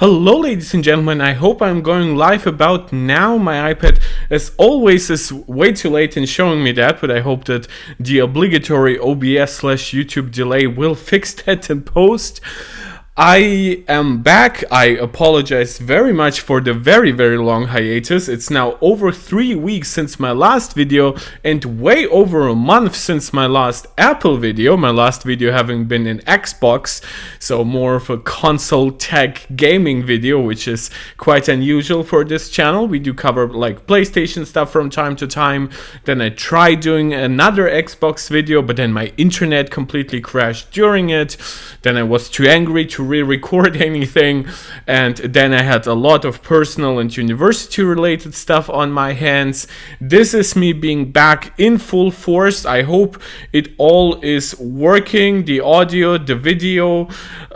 Hello ladies and gentlemen, I hope I'm going live about now. My iPad as always is way too late in showing me that, but I hope that the obligatory OBS/YouTube delay will fix that in post. I am back. I apologize very much for the very long hiatus. It's now over 3 weeks since my last video and way over a month since my last Apple video. My last video having been in Xbox, so more of a console tech gaming video, which is quite unusual for this channel. We do cover like PlayStation stuff from time to time. Then I tried doing another Xbox video, but then my internet completely crashed during it. Then I was too angry to re-record anything, and then I had a lot of personal and university related stuff on my hands. This is me being back in full force. I hope it all is working, the audio, the video,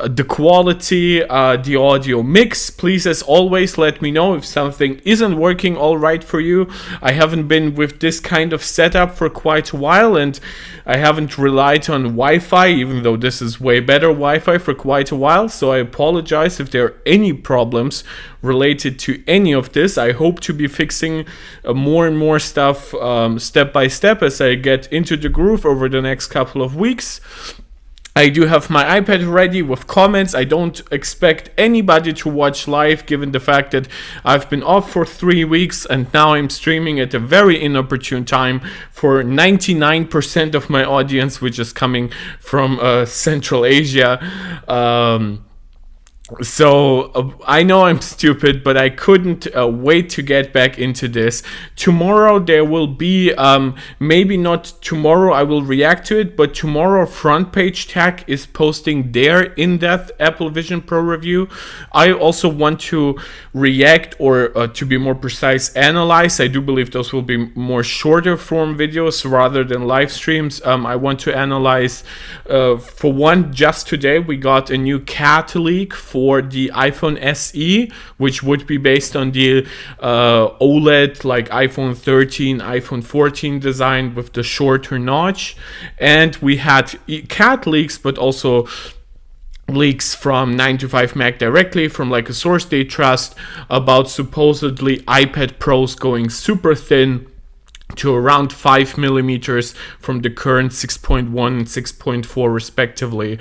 the quality, the audio mix. Please, as always, let me know if something isn't working all right for you. I haven't been with this kind of setup for quite a while, and I haven't relied on Wi-Fi, even though this is way better Wi-Fi, for quite a while. So I apologize if there are any problems related to any of this. I hope to be fixing more and more stuff step by step as I get into the groove over the next couple of weeks. I do have my iPad ready with comments. I don't expect anybody to watch live, given the fact that I've been off for 3 weeks and now I'm streaming at a very inopportune time for 99% of my audience, which is coming from Central Asia. So I know I'm stupid, but I couldn't wait to get back into this. Tomorrow there will be, maybe not tomorrow I will react to it, but tomorrow Front Page Tech is posting their in-depth Apple Vision Pro review. I also want to react, or to be more precise, analyze. I do believe those will be more shorter form videos rather than live streams. I want to analyze, for one, just today we got a new CAT leak for the iPhone SE, which would be based on the OLED like iPhone 13, iPhone 14 design with the shorter notch. And we had CAT leaks, but also leaks from 9to5Mac directly from like a source they trust about supposedly iPad Pros going super thin to around 5 millimeters from the current 6.1 and 6.4 respectively.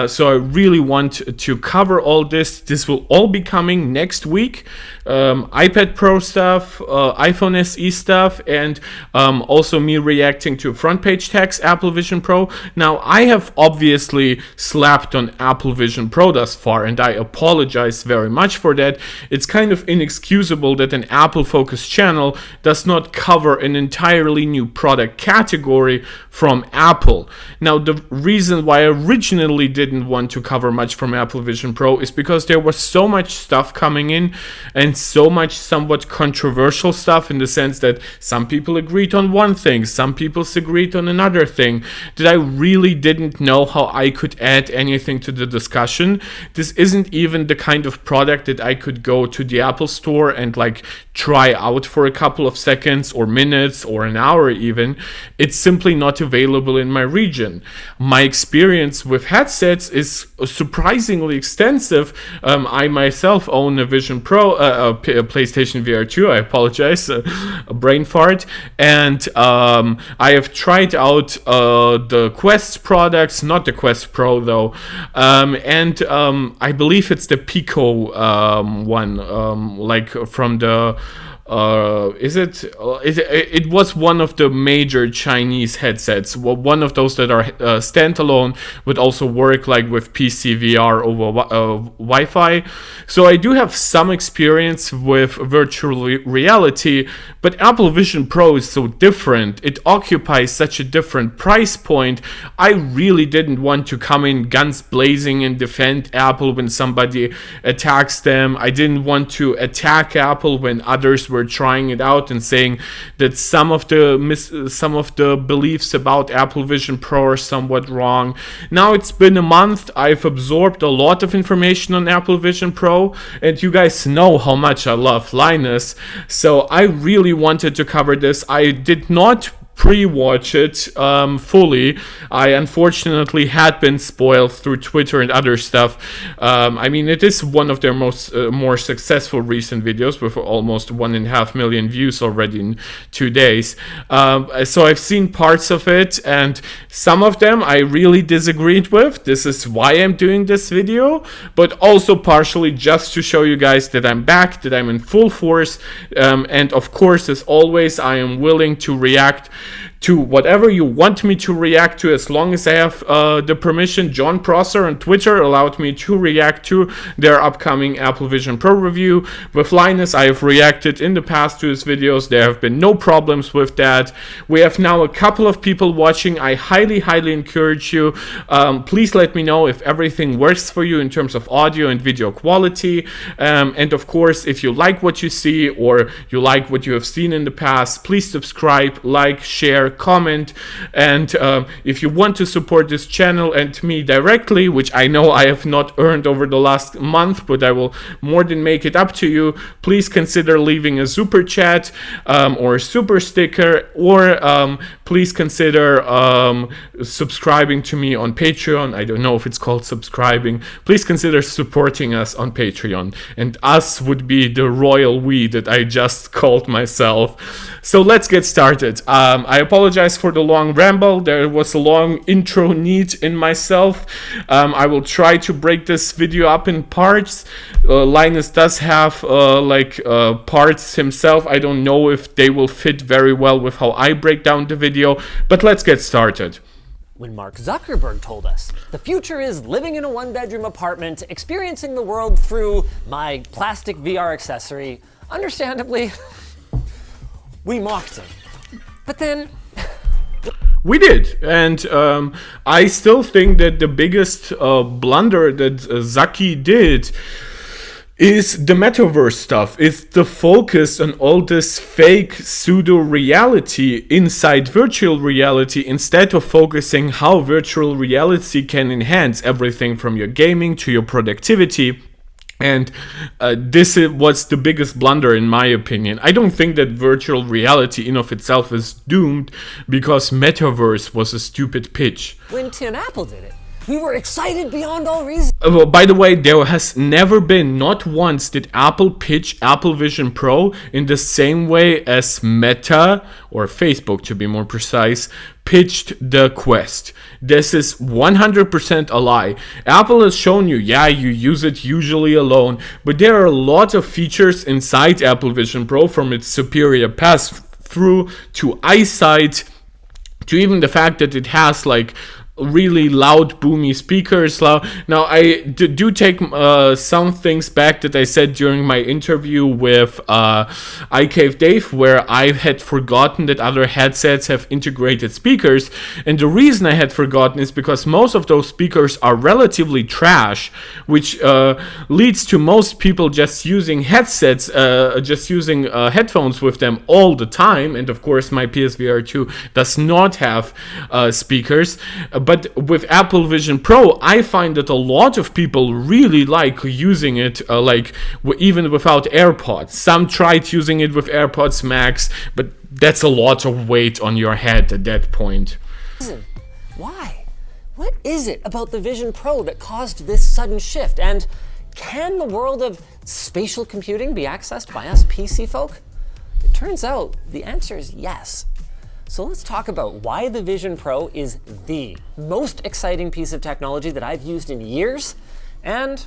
So I really want to cover all this. This will all be coming next week. iPad Pro stuff, iPhone SE stuff, and also me reacting to Front Page Tech's Apple Vision Pro. Now, I have obviously slapped on Apple Vision Pro thus far, and I apologize very much for that. It's kind of inexcusable that an Apple-focused channel does not cover an entirely new product category from Apple. Now, the reason why I originally didn't want to cover much from Apple Vision Pro is because there was so much stuff coming in and so much somewhat controversial stuff, in the sense that some people agreed on one thing, some people agreed on another thing, that I really didn't know how I could add anything to the discussion. This isn't even the kind of product that I could go to the Apple Store and like try out for a couple of seconds or minutes or an hour even. It's simply not available in my region. My experience with headsets is surprisingly extensive. I myself own a Vision Pro, a PlayStation VR 2, I apologize, a brain fart, and I have tried out the Quest products, not the Quest Pro though, and I believe it's the Pico one, like from the it was one of the major Chinese headsets, one of those that are standalone but also work like with PC VR over Wi-Fi. So I do have some experience with virtual reality, but Apple Vision Pro is so different. It occupies such a different price point. I really didn't want to come in guns blazing and defend Apple when somebody attacks them. I didn't want to attack Apple when others were trying it out and saying that some of the beliefs about Apple Vision Pro are somewhat wrong. Now it's been a month. I've absorbed a lot of information on Apple Vision Pro, and you guys know how much I love Linus, so I really wanted to cover this. I did not pre-watch it fully. I unfortunately had been spoiled through Twitter and other stuff. I mean, it is one of their more successful recent videos with almost 1.5 million views already in 2 days. So I've seen parts of it, and some of them I really disagreed with. This is why I'm doing this video, but also partially just to show you guys that I'm back, that I'm in full force, and of course, as always, I am willing to react to whatever you want me to react to, as long as I have the permission. John Prosser on Twitter allowed me to react to their upcoming Apple Vision Pro review. With Linus, I have reacted in the past to his videos. There have been no problems with that. We have now a couple of people watching. I highly encourage you. Please let me know if everything works for you in terms of audio and video quality. And of course, if you like what you see or you like what you have seen in the past, please subscribe, like, share, comment, and if you want to support this channel and me directly, which I know I have not earned over the last month, but I will more than make it up to you, please consider leaving a super chat or a super sticker, or please consider subscribing to me on Patreon. I don't know if it's called subscribing. Please consider supporting us on Patreon, and us would be the royal we that I just called myself. So let's get started. I apologize for the long ramble. There was a long intro need in myself. I will try to break this video up in parts. Linus does have parts himself. I don't know if they will fit very well with how I break down the video, but let's get started. When Mark Zuckerberg told us the future is living in a one-bedroom apartment, experiencing the world through my plastic VR accessory, understandably, we mocked him. But then we did, and I still think that the biggest blunder that Zucky did is the metaverse stuff. It's the focus on all this fake pseudo reality inside virtual reality, instead of focusing how virtual reality can enhance everything from your gaming to your productivity. And this was the biggest blunder, in my opinion. I don't think that virtual reality in of itself is doomed because metaverse was a stupid pitch. when Tim Apple did it, we were excited beyond all reason. Well, by the way, there has never been, not once, did Apple pitch Apple Vision Pro in the same way as Meta, or Facebook to be more precise, pitched the Quest. This is 100% a lie. Apple has shown you, yeah, you use it usually alone, but there are a lot of features inside Apple Vision Pro, from its superior pass-through to eyesight, to even the fact that it has like really loud boomy speakers. Now I do take some things back that I said during my interview with iCave Dave, where I had forgotten that other headsets have integrated speakers, and the reason I had forgotten is because most of those speakers are relatively trash, which leads to most people just using headsets, just using headphones with them all the time. And of course my PSVR 2 does not have speakers. But with Apple Vision Pro, I find that a lot of people really like using it, even without AirPods. Some tried using it with AirPods Max, but that's a lot of weight on your head at that point. Why? What is it about the Vision Pro that caused this sudden shift? And can the world of spatial computing be accessed by us PC folk? It turns out the answer is yes. So let's talk about why the Vision Pro is the most exciting piece of technology that I've used in years, and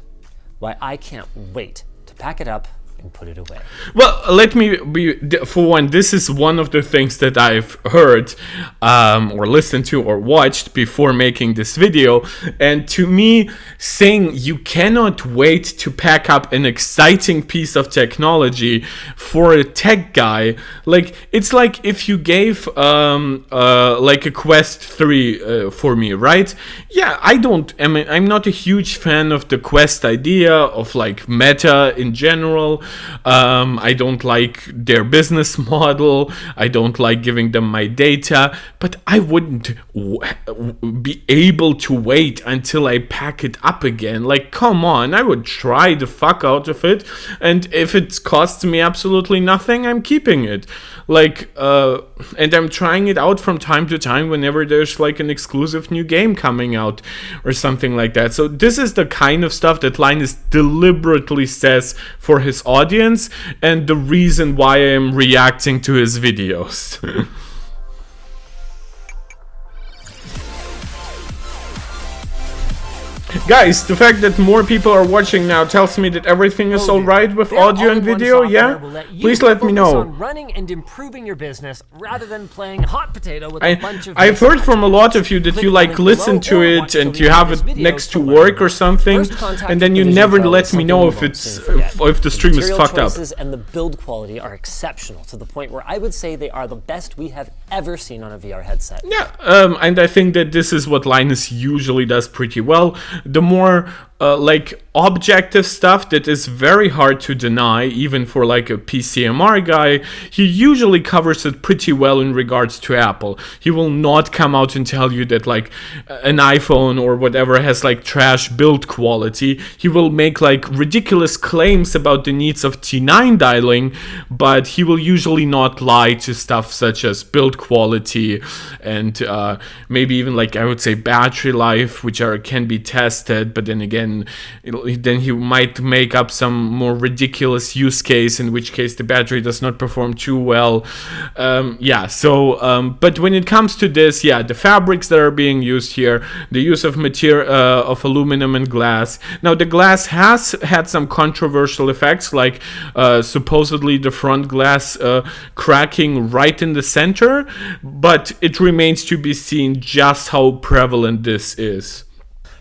why I can't wait to pack it up and put it away. Well, let me be, for one, this is one of the things that I've heard or listened to or watched before making this video, and to me, saying you cannot wait to pack up an exciting piece of technology for a tech guy, like, it's like if you gave like a Quest 3 for me, right? Yeah, I'm not a huge fan of the Quest idea, of like Meta in general. I don't like their business model. I don't like giving them my data, but I wouldn't be able to wait until I pack it up again. Like, come on, I would try the fuck out of it, and if it costs me absolutely nothing, I'm keeping it. like, and I'm trying it out from time to time whenever there's like an exclusive new game coming out or something like that. So this is the kind of stuff that Linus deliberately says for his audience, and the reason why I am reacting to his videos. Guys, the fact that more people are watching now tells me that everything is alright with audio and video, yeah? Please let me know. On running and improving your business rather than playing hot potato with a bunch of I've heard from a lot of you that you like listen to it and you have it next to work or something, and then you never let me know if it's if the stream is fucked up. And the build quality are exceptional to the point where I would say they are the best we have ever seen on a VR headset. Yeah, and I think that this is what Linus usually does pretty well. The more like objective stuff that is very hard to deny, even for like a PCMR guy, he usually covers it pretty well in regards to Apple. He will not come out and tell you that like an iPhone or whatever has like trash build quality. He will make like ridiculous claims about the needs of T9 dialing, but he will usually not lie to stuff such as build quality and maybe even like I would say battery life, which can be tested, but then again, then he might make up some more ridiculous use case, in which case the battery does not perform too well. But when it comes to this, yeah, the fabrics that are being used here, the use of material of aluminum and glass. Now the glass has had some controversial effects, like supposedly the front glass cracking right in the center, but it remains to be seen just how prevalent this is.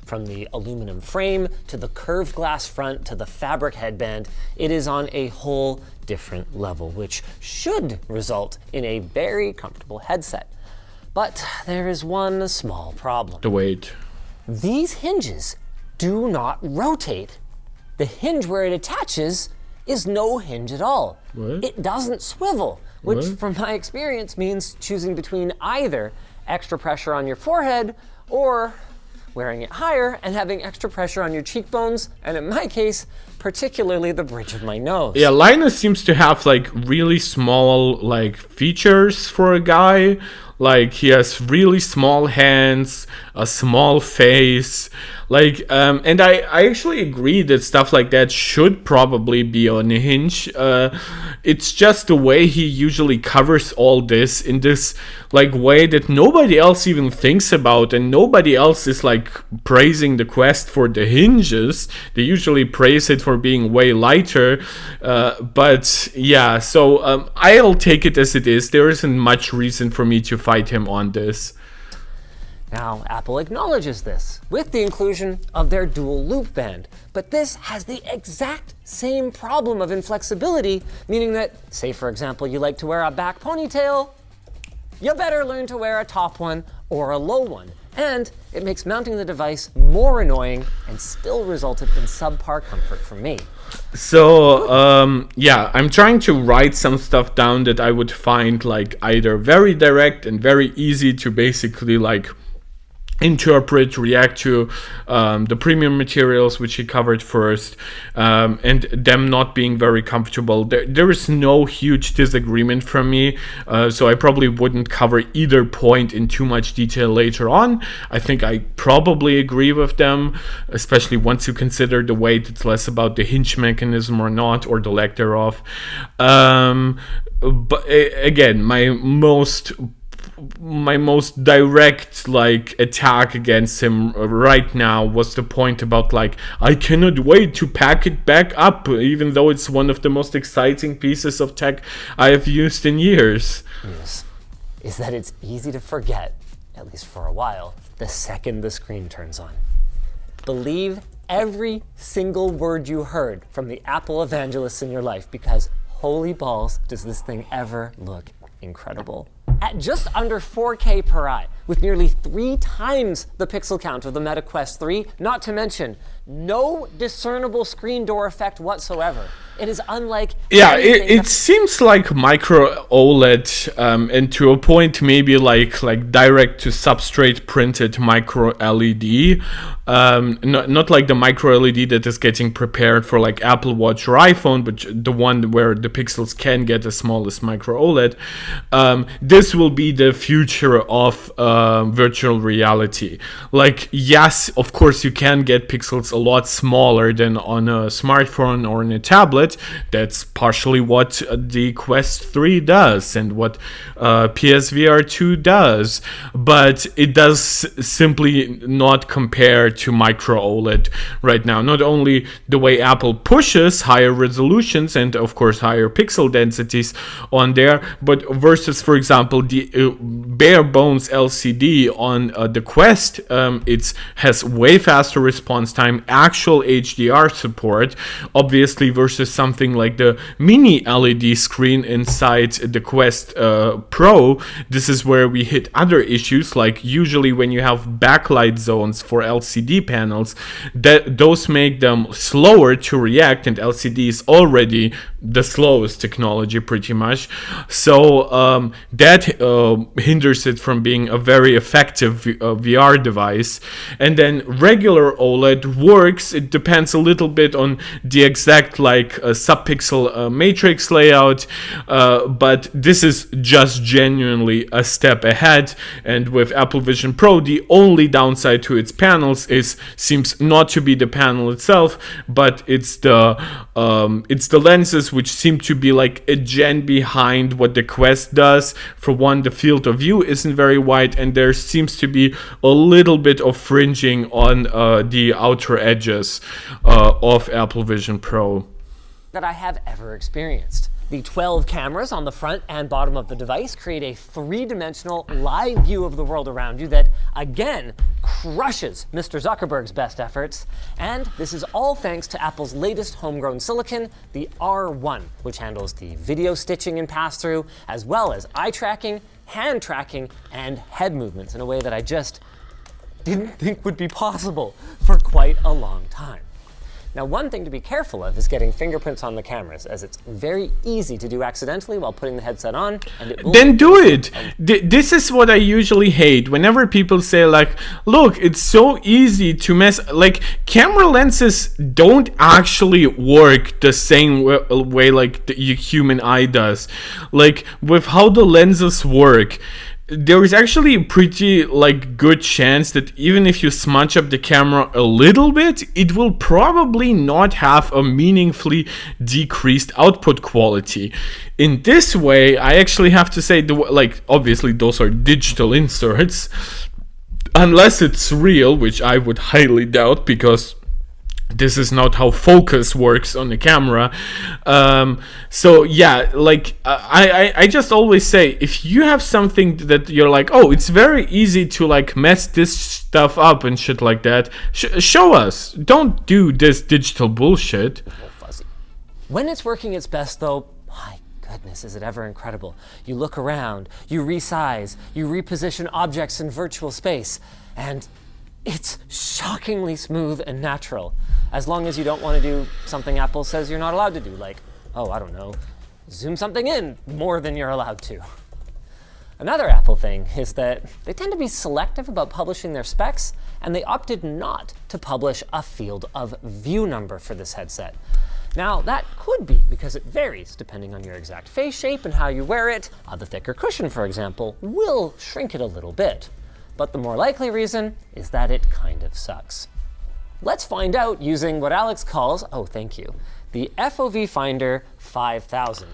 From the aluminum frame to the curved glass front to the fabric headband, it is on a whole different level, which should result in a very comfortable headset. But there is one small problem. The weight. These hinges do not rotate. The hinge where it attaches is no hinge at all. What? It doesn't swivel, which from my experience means choosing between either extra pressure on your forehead or wearing it higher and having extra pressure on your cheekbones, and in my case, particularly the bridge of my nose. Yeah, Linus seems to have like really small like features for a guy. Like he has really small hands, a small face, like and I actually agree that stuff like that should probably be on a hinge. It's just the way he usually covers all this in this like way that nobody else even thinks about, and nobody else is like praising the Quest for the hinges. They usually praise it for being way lighter, but yeah, so I'll take it as it is. There isn't much reason for me to fight him on this. Now, Apple acknowledges this with the inclusion of their dual loop band, but this has the exact same problem of inflexibility, meaning that, say for example, you like to wear a back ponytail, you better learn to wear a top one or a low one. And it makes mounting the device more annoying and still resulted in subpar comfort for me. So, yeah, I'm trying to write some stuff down that I would find like either very direct and very easy to basically like interpret, react to the premium materials which he covered first, and them not being very comfortable. There is no huge disagreement from me, so I probably wouldn't cover either point in too much detail later on. I think I probably agree with them, especially once you consider the weight. It's less about the hinge mechanism or not, or the lack thereof. But again, my most direct like attack against him right now was the point about like, I cannot wait to pack it back up, even though it's one of the most exciting pieces of tech I have used in years. Yes, is that it's easy to forget, at least for a while, the second the screen turns on. Believe every single word you heard from the Apple evangelists in your life, because holy balls, does this thing ever look incredible. At just under 4K per eye, with nearly 3 times the pixel count of the Meta Quest 3, not to mention no discernible screen door effect whatsoever, It is unlike Yeah, anything it seems like micro OLED, and to a point maybe like direct to substrate printed micro LED, not like the micro LED that is getting prepared for like Apple Watch or iPhone, but the one where the pixels can get as small as micro OLED. This will be the future of virtual reality. Like, yes, of course you can get pixels a lot smaller than on a smartphone or in a tablet. That's partially what the Quest 3 does and what PSVR 2 does, but it does simply not compare to micro OLED right now. Not only the way Apple pushes higher resolutions and of course higher pixel densities on there, but versus, for example, the bare bones LCD on the Quest, it has way faster response time, actual HDR support, obviously, versus something like the mini LED screen inside the Quest Pro. This is where we hit other issues, like usually when you have backlight zones for LCD panels, that those make them slower to react, and LCD is already the slowest technology pretty much, so that hinders it from being a very effective VR device. And then regular OLED works, it depends a little bit on the exact like subpixel matrix layout, but this is just genuinely a step ahead. And with Apple Vision Pro, the only downside to its panels seems not to be the panel itself, but it's the lenses, which seem to be like a gen behind what the Quest does. For one, the field of view isn't very wide, and there seems to be a little bit of fringing on the outer edges of Apple Vision Pro that I have ever experienced. The 12 cameras on the front and bottom of the device create a three-dimensional live view of the world around you that, again, crushes Mr. Zuckerberg's best efforts. And this is all thanks to Apple's latest homegrown silicon, the R1, which handles the video stitching in Passthrough, as well as eye tracking, hand tracking, and head movements in a way that I just didn't think would be possible for quite a long time. Now, one thing to be careful of is getting fingerprints on the cameras, as it's very easy to do accidentally while putting the headset on, and it will... Then do it! This is what I usually hate. Whenever people say like, look, it's so easy to mess... Like, camera lenses don't actually work the same way like the human eye does. Like, with how the lenses work, there is actually a pretty like good chance that even if you smudge up the camera a little bit, it will probably not have a meaningfully decreased output quality. In this way, I actually have to say, like, obviously those are digital inserts, unless it's real, which I would highly doubt, because this is not how focus works on the camera. So yeah, like I just always say, if you have something that you're like, oh, it's very easy to like mess this stuff up and shit like that, show us. Don't do this digital bullshit. Fuzzy. When it's working its best, though, my goodness, is it ever incredible. You look around, you resize, you reposition objects in virtual space, and it's shockingly smooth and natural, as long as you don't want to do something Apple says you're not allowed to do, like, oh, I don't know, zoom something in more than you're allowed to. Another Apple thing is that they tend to be selective about publishing their specs, and they opted not to publish a field of view number for this headset. Now, that could be because it varies depending on your exact face shape and how you wear it. The thicker cushion, for example, will shrink it a little bit. But the more likely reason is that it kind of sucks. Let's find out using what Alex calls, oh, thank you, the FOV Finder 5000.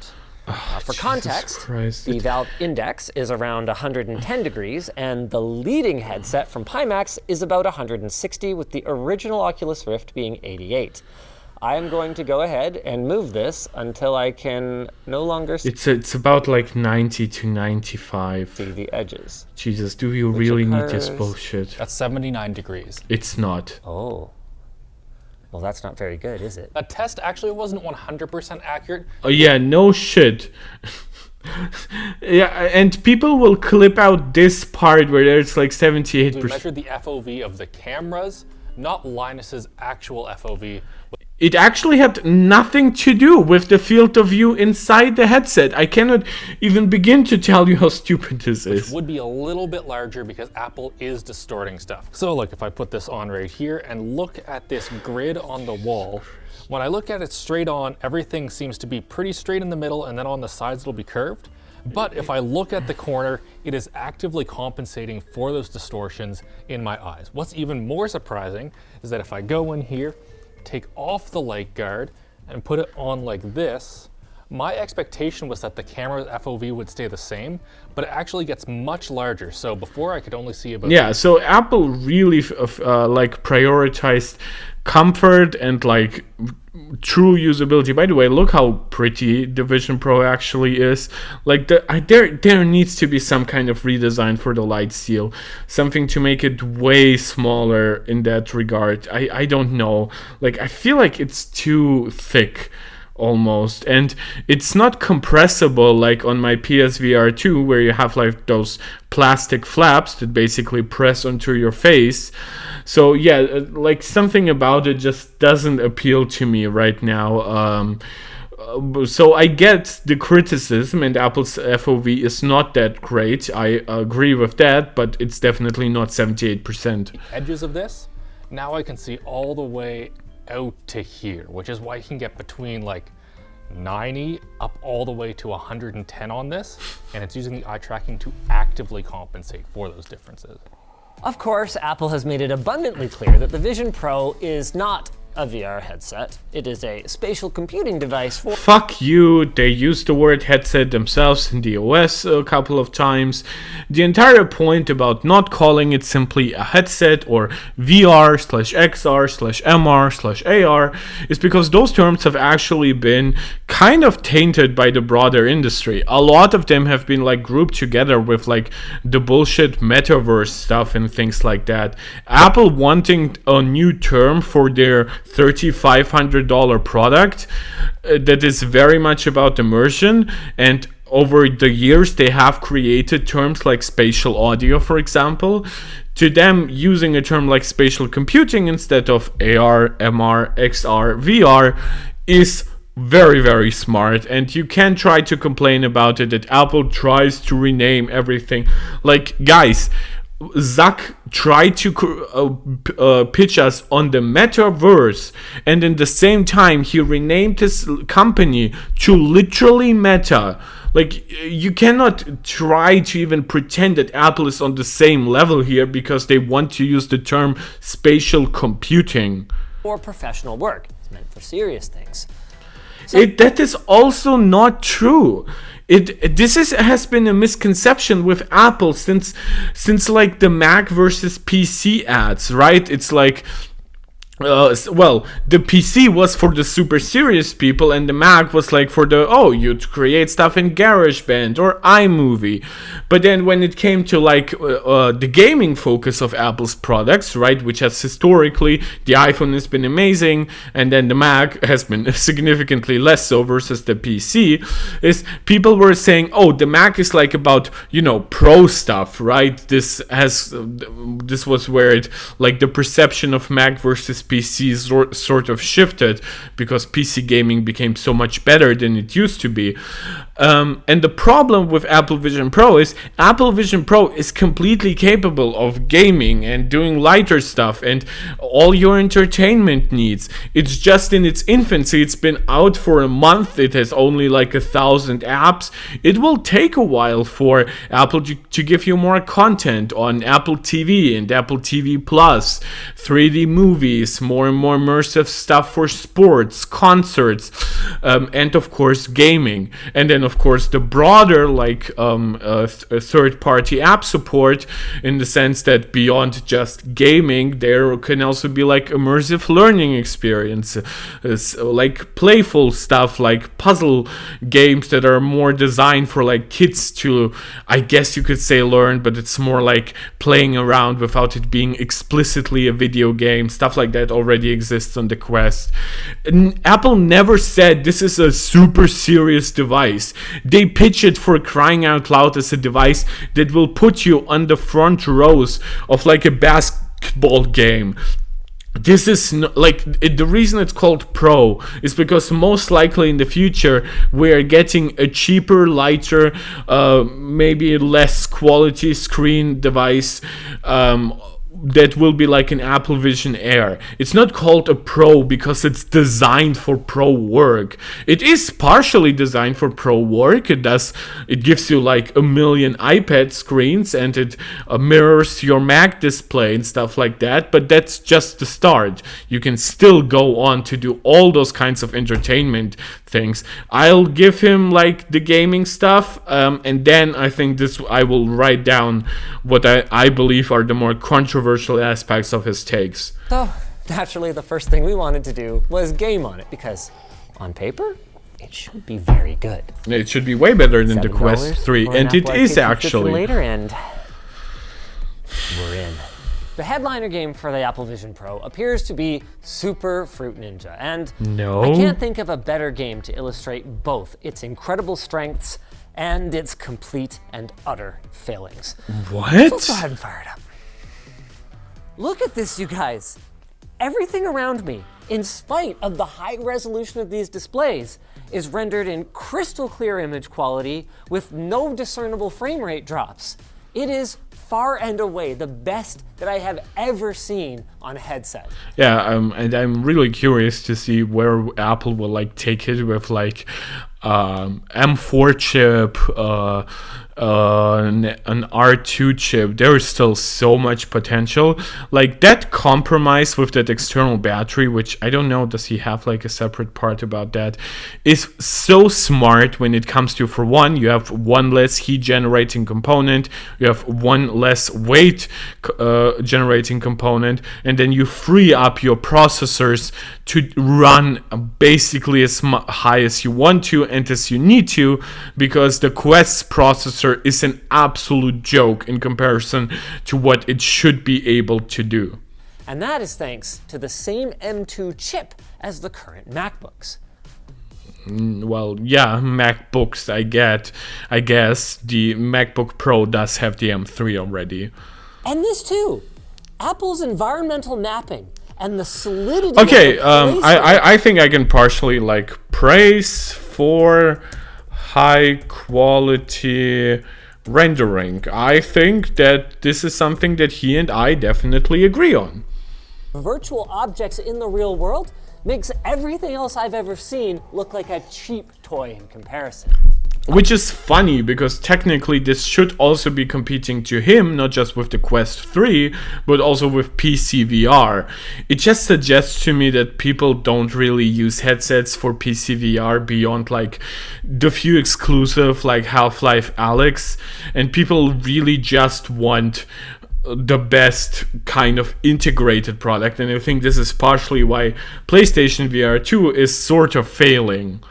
For context, the valve index is around 110 degrees, and the leading headset from Pimax is about 160, with the original Oculus Rift being 88. I am going to go ahead and move this until I can no longer It's about like 90 to 95. See the edges. Jesus, do you really need this bullshit? That's 79 degrees. It's not. Oh. Well, that's not very good, is it? That test actually wasn't 100% accurate. Oh yeah, no shit. Yeah, and people will clip out this part where there's like 78%. We measured the FOV of the cameras, not Linus's actual FOV. it actually had nothing to do with the field of view inside the headset. I cannot even begin to tell you how stupid this is. Would be a little bit larger because Apple is distorting stuff. So look, if I put this on right here and look at this grid on the wall, when I look at it straight on, everything seems to be pretty straight in the middle, and then on the sides it'll be curved. But if I look at the corner, it is actively compensating for those distortions in my eyes. What's even more surprising is that if I go in here, take off the light guard and put it on like this, my expectation was that the camera's FOV would stay the same, but it actually gets much larger. So before I could only see about... Yeah, so Apple really like prioritized comfort and like true usability. By the way, look how pretty the Vision Pro actually is. Like there needs to be some kind of redesign for the light seal, something to make it way smaller in that regard. I don't know. Like I feel like it's too thick almost, and it's not compressible like on my PSVR 2 where you have like those plastic flaps that basically press onto your face. So yeah, like something about it just doesn't appeal to me right now. So I get the criticism, and Apple's FOV is not that great. I agree with that, but it's definitely not 78%. Edges of this, now I can see all the way out to here, which is why you can get between like 90 up all the way to 110 on this, and it's using the eye tracking to actively compensate for those differences. Of course, Apple has made it abundantly clear that the Vision Pro is not a VR headset. It is a spatial computing device for... Fuck you, they used the word headset themselves in the OS a couple of times. The entire point about not calling it simply a headset or VR/XR/MR/AR is because those terms have actually been kind of tainted by the broader industry. A lot of them have been like grouped together with like the bullshit metaverse stuff and things like that. Apple wanting a new term for their $3,500 product that is very much about immersion, and over the years they have created terms like spatial audio, for example. To them, using a term like spatial computing instead of AR, MR, XR, VR is very, very smart, and you can try to complain about it that Apple tries to rename everything. Like, guys, Zuck tried to pitch us on the metaverse, and in the same time he renamed his company to literally Meta. Like, you cannot try to even pretend that Apple is on the same level here because they want to use the term spatial computing. Or professional work. It's meant for serious things. That is also not true. This has been a misconception with Apple since like the Mac versus PC ads, right? It's like, well, the PC was for the super serious people, and the Mac was like for the, you'd create stuff in GarageBand or iMovie. But then when it came to like the gaming focus of Apple's products, right, which has historically, the iPhone has been amazing, and then the Mac has been significantly less so versus the PC, is people were saying, the Mac is like about, pro stuff, right? This was where it, like the perception of Mac versus PC sort of shifted because PC gaming became so much better than it used to be. And the problem with Apple Vision Pro is Apple Vision Pro is completely capable of gaming and doing lighter stuff and all your entertainment needs. It's just in its infancy. It's been out for a month. It has only like 1,000 apps. It will take a while for Apple to give you more content on Apple TV and Apple TV Plus, 3D movies, more and more immersive stuff for sports, concerts, and of course gaming. And then of course the broader like third-party app support, in the sense that beyond just gaming there can also be like immersive learning experiences, like playful stuff like puzzle games that are more designed for like kids to, I guess you could say, learn, but it's more like playing around without it being explicitly a video game. Stuff like that already exists on the Quest. Apple never said this is a super serious device. They pitch it, for crying out loud, as a device that will put you on the front rows of like a basketball game. this is the reason it's called Pro is because most likely in the future we are getting a cheaper, lighter, maybe less quality screen device that will be like an Apple Vision Air. It's not called a Pro because it's designed for pro work. It is partially designed for pro work. It gives you like a million iPad screens, and it mirrors your Mac display and stuff like that, but that's just the start. You can still go on to do all those kinds of entertainment things. I'll give him like the gaming stuff, and then I think I will write down what I believe are the more controversial aspects of his takes. So, naturally, the first thing we wanted to do was game on it, because on paper, it should be very good. It should be way better than the Quest 3, and it is actually. Later, and we're in. The headliner game for the Apple Vision Pro appears to be Super Fruit Ninja, and I can't think of a better game to illustrate both its incredible strengths and its complete and utter failings. What? So let's go ahead and fire it up. Look at this, you guys. Everything around me, in spite of the high resolution of these displays, is rendered in crystal clear image quality with no discernible frame rate drops. It is far and away the best that I have ever seen on a headset. Yeah, and I'm really curious to see where Apple will like take it with like M4 chip, an R2 chip. There is still so much potential. Like that compromise with that external battery, which I don't know, does he have like a separate part about that, is so smart when it comes to, for one, you have one less heat generating component, you have one less weight generating component, and then you free up your processors to run basically as high as you want to and as you need to, because the Quest processor is an absolute joke in comparison to what it should be able to do. And that is thanks to the same M2 chip as the current MacBooks. Well, yeah, MacBooks, I guess the MacBook Pro does have the M3 already. And this too. Apple's environmental mapping and the solidity. Okay, I think I can partially like praise for high quality rendering. I think that this is something that he and I definitely agree on. Virtual objects in the real world makes everything else I've ever seen look like a cheap toy in comparison. Which is funny, because technically this should also be competing to him, not just with the Quest 3, but also with PC VR. It just suggests to me that people don't really use headsets for PC VR beyond like the few exclusive like Half-Life Alyx, and people really just want the best kind of integrated product, and I think this is partially why PlayStation VR 2 is sort of failing.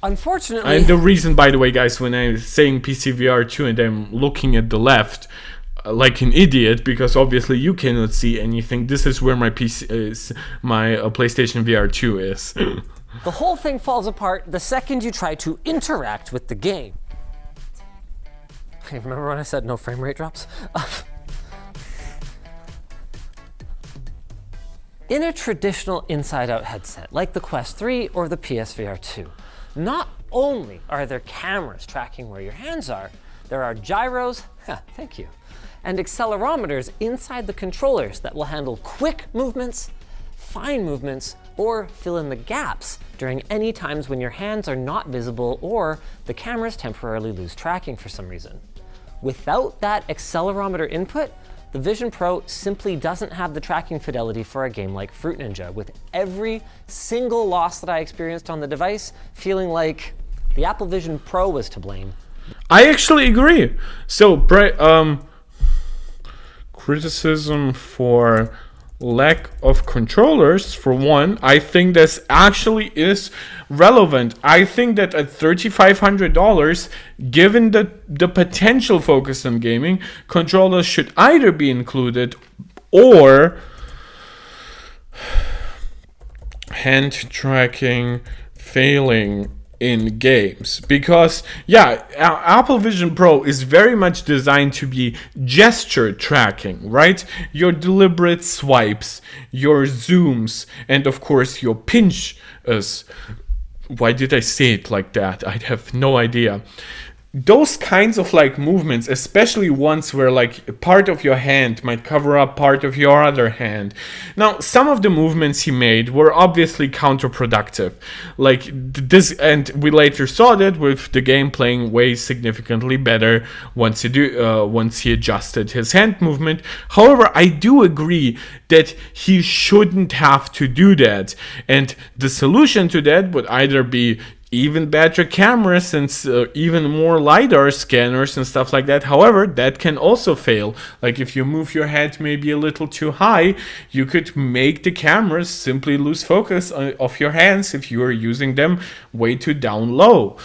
Unfortunately, and the reason, by the way, guys, when I'm saying PC VR 2 and I'm looking at the left like an idiot, because obviously you cannot see anything, this is where my PlayStation VR 2 is. The whole thing falls apart the second you try to interact with the game. Hey, remember when I said no frame rate drops? In a traditional inside-out headset, like the Quest 3 or the PSVR 2, not only are there cameras tracking where your hands are, there are gyros, thank you, and accelerometers inside the controllers that will handle quick movements, fine movements, or fill in the gaps during any times when your hands are not visible or the cameras temporarily lose tracking for some reason. Without that accelerometer input, the Vision Pro simply doesn't have the tracking fidelity for a game like Fruit Ninja, with every single loss that I experienced on the device feeling like the Apple Vision Pro was to blame. I actually agree. So, criticism for lack of controllers, for one, I think this actually is relevant. I think that at $3,500, given the potential focus on gaming, controllers should either be included or hand tracking failing. in games, because yeah, Apple Vision Pro is very much designed to be gesture tracking, right? Your deliberate swipes, your zooms, and of course your pinch. Why did I say it like that? I have no idea. Those kinds of like movements, especially ones where like part of your hand might cover up part of your other hand. Now, some of the movements he made were obviously counterproductive. Like this, and we later saw that with the game playing way significantly better once he adjusted his hand movement. However, I do agree that he shouldn't have to do that. And the solution to that would either be even better cameras and even more LiDAR scanners and stuff like that. However, that can also fail. Like if you move your head maybe a little too high, you could make the cameras simply lose focus of your hands if you are using them way too down low.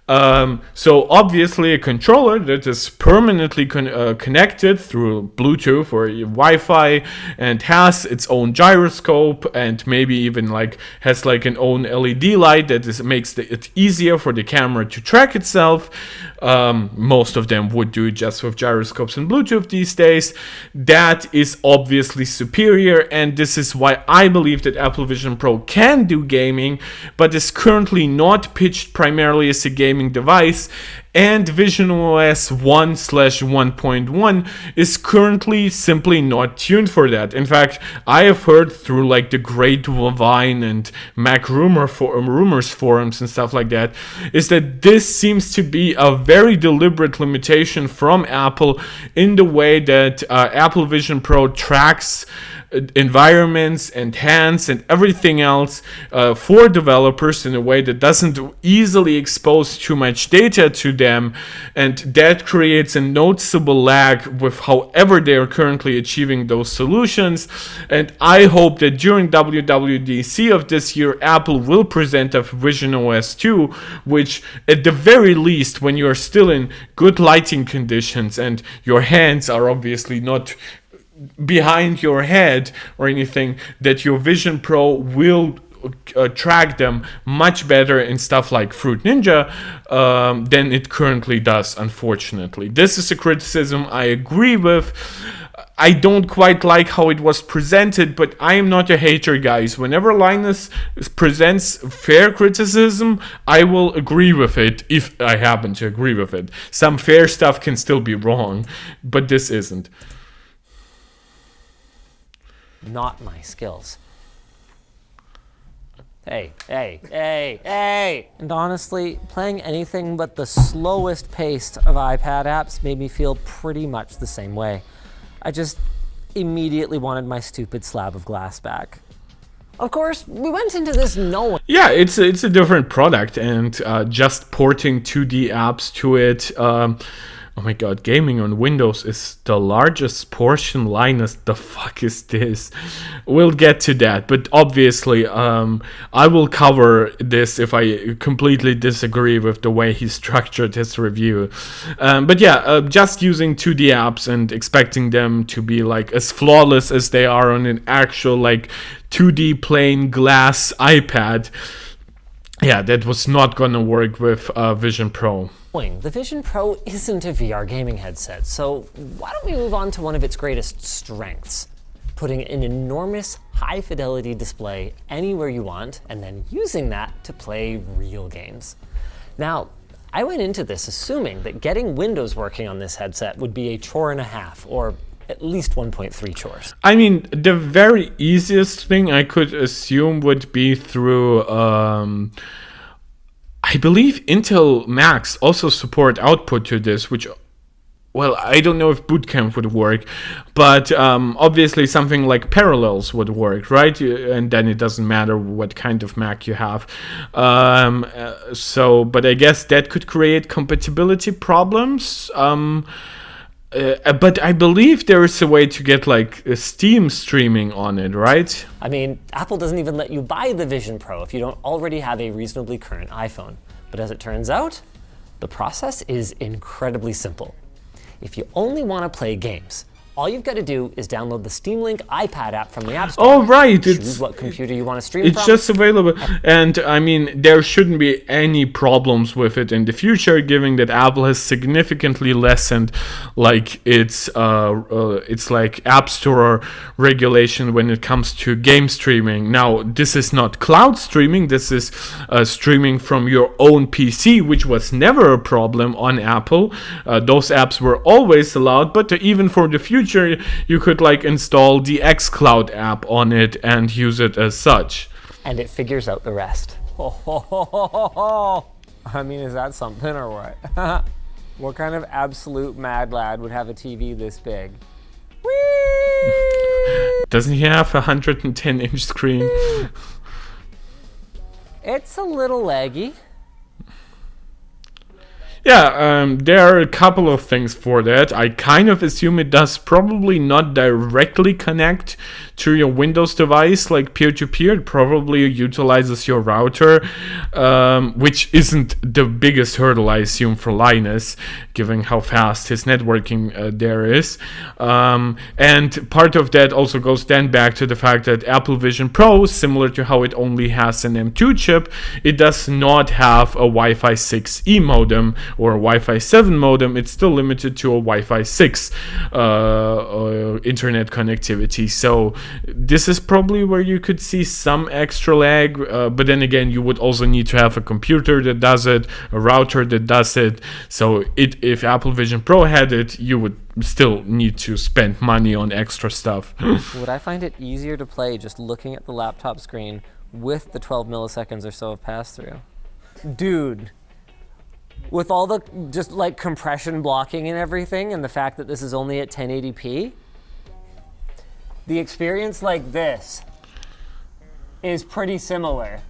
So obviously a controller that is permanently connected through Bluetooth or Wi-Fi and has its own gyroscope and maybe even like has like an own LED light that makes it easier for the camera to track itself. Most of them would do it just with gyroscopes and Bluetooth these days. That is obviously superior, and this is why I believe that Apple Vision Pro can do gaming, but is currently not pitched primarily as a gaming device, and visionOS 1/1.1 is currently simply not tuned for that. In fact, I have heard through like the Great Vine and Mac rumors forums and stuff like that, is that this seems to be a very deliberate limitation from Apple in the way that Apple Vision Pro tracks environments and hands and everything else for developers in a way that doesn't easily expose too much data to them, and that creates a noticeable lag with however they are currently achieving those solutions. And I hope that during WWDC of this year, Apple will present a visionOS 2, which at the very least, when you are still in good lighting conditions and your hands are obviously not behind your head or anything, that your Vision Pro will track them much better in stuff like Fruit Ninja than it currently does, unfortunately. This is a criticism I agree with. I don't quite like how it was presented, but I am not a hater, guys. Whenever Linus presents fair criticism, I will agree with it if I happen to agree with it. Some fair stuff can still be wrong, but this isn't. Not my skills. Hey. And honestly, playing anything but the slowest paced of iPad apps made me feel pretty much the same way. I just immediately wanted my stupid slab of glass back. Of course, we went into this knowing. Yeah, it's a different product, and just porting 2D apps to it. Oh my god, gaming on Windows is the largest portion. Linus, the fuck is this? We'll get to that, but obviously I will cover this if I completely disagree with the way he structured his review. But yeah, just using 2D apps and expecting them to be like as flawless as they are on an actual like 2D plain glass iPad, yeah, that was not gonna work with Vision Pro. The Vision Pro isn't a VR gaming headset, so why don't we move on to one of its greatest strengths? Putting an enormous high-fidelity display anywhere you want, and then using that to play real games. Now, I went into this assuming that getting Windows working on this headset would be a chore and a half, or at least 1.3 chores. I mean, the very easiest thing I could assume would be through I believe Intel Macs also support output to this, which, well, I don't know if Boot Camp would work, but obviously something like Parallels would work, right? And then it doesn't matter what kind of Mac you have. But I guess that could create compatibility problems. But I believe there is a way to get like Steam streaming on it, right? I mean, Apple doesn't even let you buy the Vision Pro if you don't already have a reasonably current iPhone. But as it turns out, the process is incredibly simple. If you only want to play games, All you've got to do is download the Steam Link iPad app from the App Store. Oh, right. Choose what computer you want to stream It's from. just available, and I mean there shouldn't be any problems with it in the future, given that Apple has significantly lessened like its like App Store regulation when it comes to game streaming. Now this is not cloud streaming, this is streaming from your own PC, which was never a problem on Apple. Those apps were always allowed, but even for the future you could like install the xCloud app on it and use it as such. And it figures out the rest. I mean, is that something or what? What kind of absolute mad lad would have a TV this big? Whee! Doesn't he have a 110-inch screen? It's a little laggy. Yeah, there are a couple of things for that. I kind of assume it does probably not directly connect to your Windows device like peer-to-peer. It probably utilizes your router, which isn't the biggest hurdle, I assume, for Linus, given how fast his networking there is. And part of that also goes then back to the fact that Apple Vision Pro, similar to how it only has an M2 chip, it does not have a Wi-Fi 6E modem or a Wi-Fi 7 modem. It's still limited to a Wi-Fi 6 internet connectivity. So this is probably where you could see some extra lag, but then again you would also need to have a computer that does it, a router that does it. So if Apple Vision Pro had it, you would still need to spend money on extra stuff. Would I find it easier to play just looking at the laptop screen with the 12 milliseconds or so of pass-through? Dude, with all the just like compression blocking and everything, and the fact that this is only at 1080p, the experience like this is pretty similar.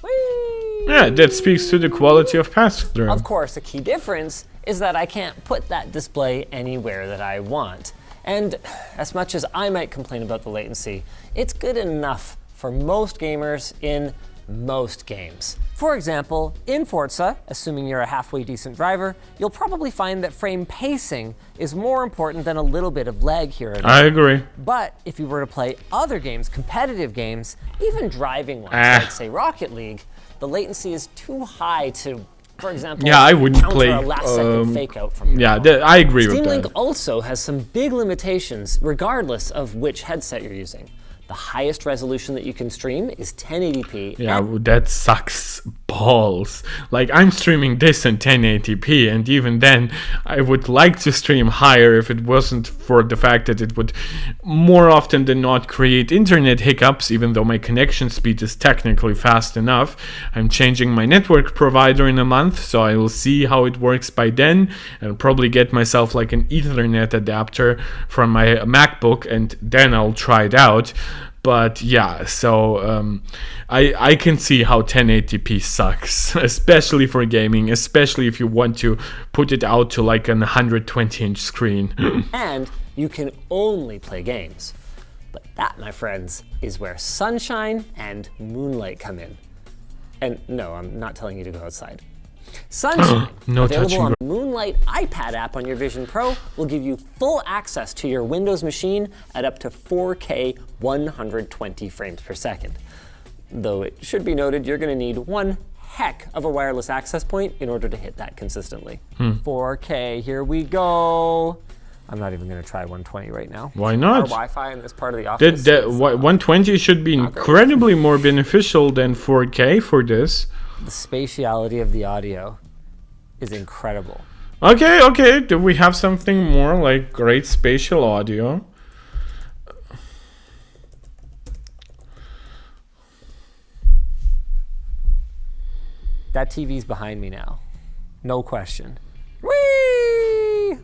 Whee! Yeah, that speaks to the quality of pass-through. Of course, a key difference is that I can't put that display anywhere that I want. And as much as I might complain about the latency, it's good enough for most gamers in most games. For example, in Forza, assuming you're a halfway decent driver, you'll probably find that frame pacing is more important than a little bit of lag here or there. I agree. But if you were to play other games, competitive games, even driving ones, like say Rocket League, the latency is too high to, for example, I wouldn't counter play, a last second fake out from your Yeah, phone. I agree with Steam that. Link also has some big limitations regardless of which headset you're using. The highest resolution that you can stream is 1080p. Yeah, well, that sucks balls. Like, I'm streaming this in 1080p, and even then, I would like to stream higher if it wasn't for the fact that it would more often than not create internet hiccups, even though my connection speed is technically fast enough. I'm changing my network provider in a month, so I will see how it works by then, and probably get myself like an Ethernet adapter from my MacBook, and then I'll try it out. But yeah, so I can see how 1080p sucks, especially for gaming, especially if you want to put it out to like an 120-inch screen. And you can only play games. But that, my friends, is where sunshine and moonlight come in. And no, I'm not telling you to go outside. Sunshine, No available touching on the Moonlight iPad app on your Vision Pro, will give you full access to your Windows machine at up to 4K 120 frames per second. Though it should be noted you're going to need one heck of a wireless access point in order to hit that consistently. 4K, here we go. I'm not even going to try 120 right now. Why not? Our Wi-Fi in this part of the office. 120 should be incredibly more beneficial than 4K for this. The spatiality of the audio is incredible. Okay, do we have something more like great spatial audio? That TV's behind me now. No question. Whee!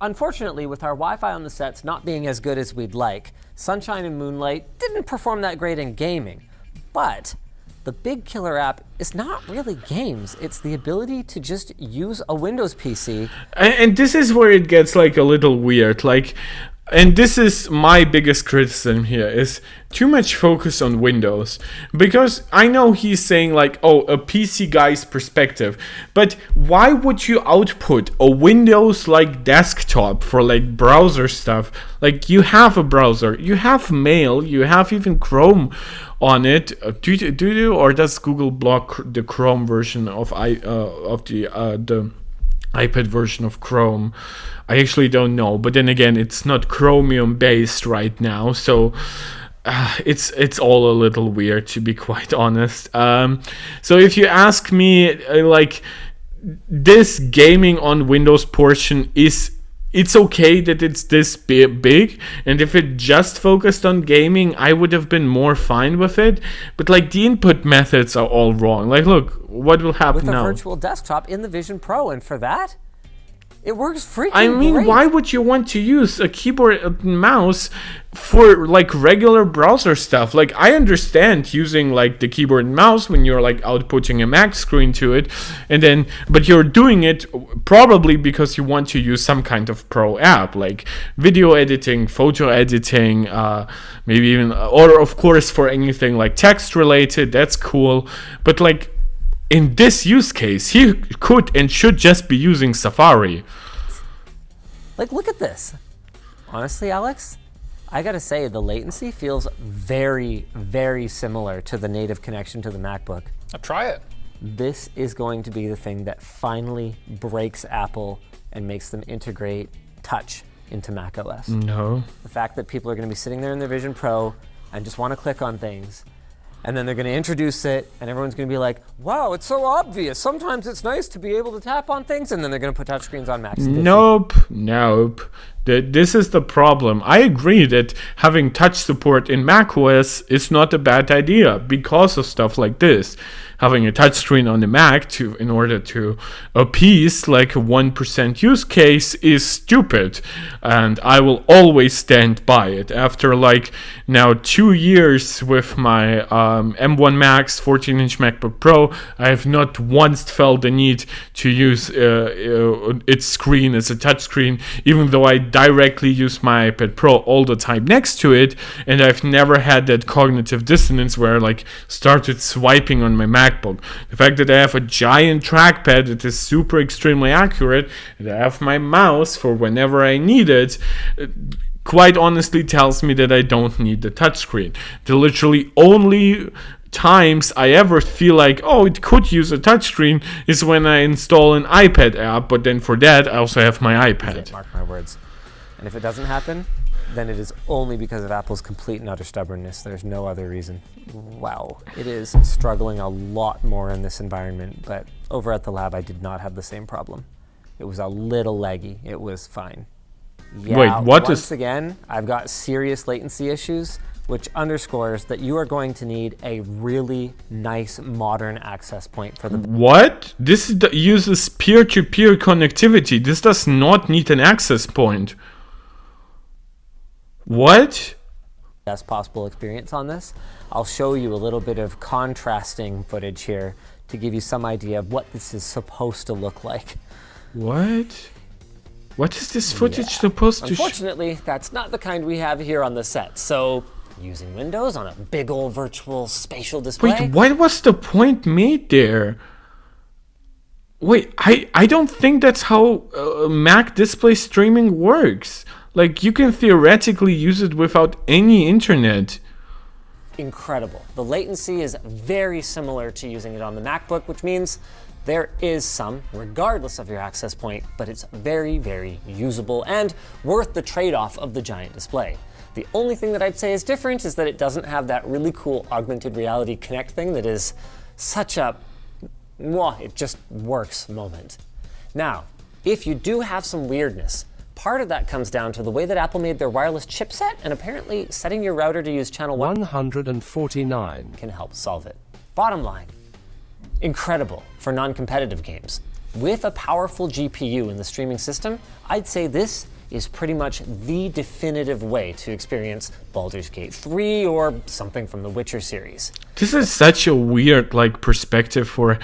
Unfortunately, with our Wi-Fi on the sets not being as good as we'd like, Sunshine and Moonlight didn't perform that great in gaming. But the big killer app is not really games. It's the ability to just use a Windows PC. And this is where it gets like a little weird. Like, And this is my biggest criticism here, is too much focus on Windows. Because I know he's saying like, oh, a PC guy's perspective, but why would you output a Windows like desktop for like browser stuff? Like, you have a browser, you have Mail, you have even Chrome on it. Do you, or does Google block the Chrome version of the iPad version of Chrome? I actually don't know, but then again, it's not Chromium based right now, so it's all a little weird, to be quite honest. So if you ask me, like, this gaming on Windows portion it's okay that it's this big, and if it just focused on gaming, I would have been more fine with it. But like, the input methods are all wrong. Like, look, what will happen now? With a virtual desktop in the Vision Pro, and for that, it works freaking I mean, great. why would you want to use a keyboard and mouse for like regular browser stuff? Like, I understand using like the keyboard and mouse when you're like outputting a Mac screen to it, and then, but you're doing it probably because you want to use some kind of pro app, like video editing, photo editing, maybe even, or of course for anything like text related. That's cool. But like, in this use case, he could and should just be using Safari. Like, look at this. Honestly, Alex, I gotta say, the latency feels very, very similar to the native connection to the MacBook. I'll try it. This is going to be the thing that finally breaks Apple and makes them integrate touch into macOS. No. The fact that people are gonna be sitting there in their Vision Pro and just wanna click on things, and then they're going to introduce it, and everyone's going to be like, wow, it's so obvious. Sometimes it's nice to be able to tap on things, and then they're going to put touchscreens on Macs. Nope. This is the problem. I agree that having touch support in macOS is not a bad idea because of stuff like this. Having a touchscreen on the Mac in order to appease like a 1% use case is stupid, and I will always stand by it. After like now 2 years with my M1 Max 14-inch MacBook Pro, I have not once felt the need to use its screen as a touchscreen, even though I directly use my iPad Pro all the time next to it, and I've never had that cognitive dissonance where I like started swiping on my MacBook. The fact that I have a giant trackpad that is super extremely accurate, and I have my mouse for whenever I need it, quite honestly tells me that I don't need the touchscreen. The literally only times I ever feel like, oh, it could use a touchscreen is when I install an iPad app, but then for that I also have my iPad. Mark my words. And if it doesn't happen, then it is only because of Apple's complete and utter stubbornness. There's no other reason. Wow, it is struggling a lot more in this environment, but over at the lab I did not have the same problem. It was a little laggy. It was fine. Yeah, wait, what once again, I've got serious latency issues, which underscores that you are going to need a really nice modern access point for the... What? This uses peer-to-peer connectivity. This does not need an access point. What? Best possible experience on this. I'll show you a little bit of contrasting footage here to give you some idea of what this is supposed to look like. What? What is this footage supposed to show? Unfortunately, that's not the kind we have here on the set. So, using Windows on a big old virtual spatial display. Wait, what was the point made there? Wait, I don't think that's how Mac display streaming works. Like, you can theoretically use it without any internet. Incredible. The latency is very similar to using it on the MacBook, which means there is some, regardless of your access point, but it's very, very usable and worth the trade-off of the giant display. The only thing that I'd say is different is that it doesn't have that really cool augmented reality Connect thing that is such a, it just works moment. Now, if you do have some weirdness, part of that comes down to the way that Apple made their wireless chipset, and apparently setting your router to use channel 149 can help solve it. Bottom line, incredible for non-competitive games. With a powerful GPU in the streaming system, I'd say this is pretty much the definitive way to experience Baldur's Gate 3 or something from the Witcher series. This is such a weird like perspective for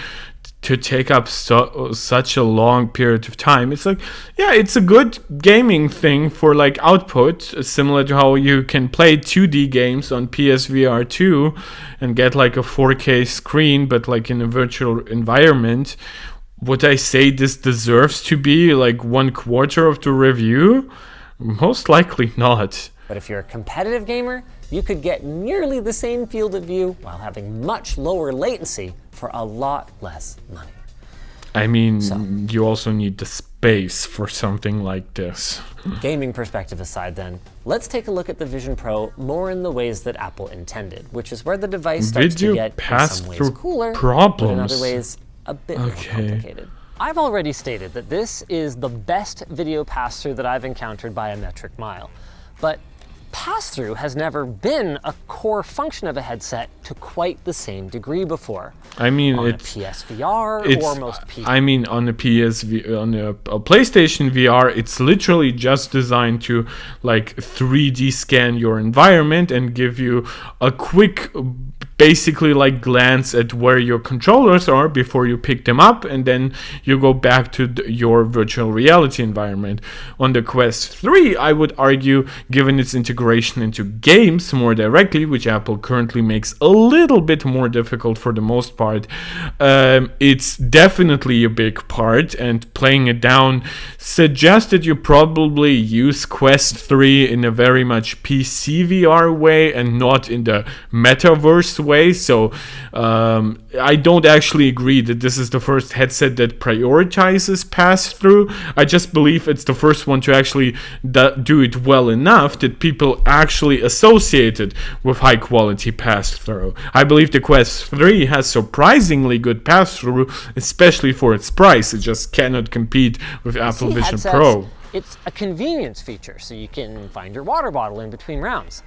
to take up such a long period of time. It's like, yeah, it's a good gaming thing for like output, similar to how you can play 2D games on PSVR 2 and get like a 4K screen, but like in a virtual environment. Would I say this deserves to be like 1/4 of the review? Most likely not. But if you're a competitive gamer, you could get nearly the same field of view while having much lower latency for a lot less money. I mean, you also need the space for something like this. Gaming perspective aside then, let's take a look at the Vision Pro more in the ways that Apple intended, which is where the device starts to get in some ways cooler, but in other ways a bit more complicated. I've already stated that this is the best video pass-through that I've encountered by a metric mile, but pass-through has never been a core function of a headset to quite the same degree before. I mean, on a PSVR or most PC. I mean, on a PlayStation VR, it's literally just designed to like 3D scan your environment and give you a quick, basically like glance at where your controllers are before you pick them up, and then you go back to your virtual reality environment. On the Quest 3, I would argue, given its integration into games more directly, which Apple currently makes a little bit more difficult for the most part, it's definitely a big part, and playing it down suggests that you probably use Quest 3 in a very much PC VR way and not in the metaverse way. So I don't actually agree that this is the first headset that prioritizes pass-through. I just believe it's the first one to actually do it well enough that people actually associate it with high quality pass-through. I believe the Quest 3 has surprisingly good pass-through, especially for its price. It just cannot compete with Apple Vision Pro. It's a convenience feature, so you can find your water bottle in between rounds.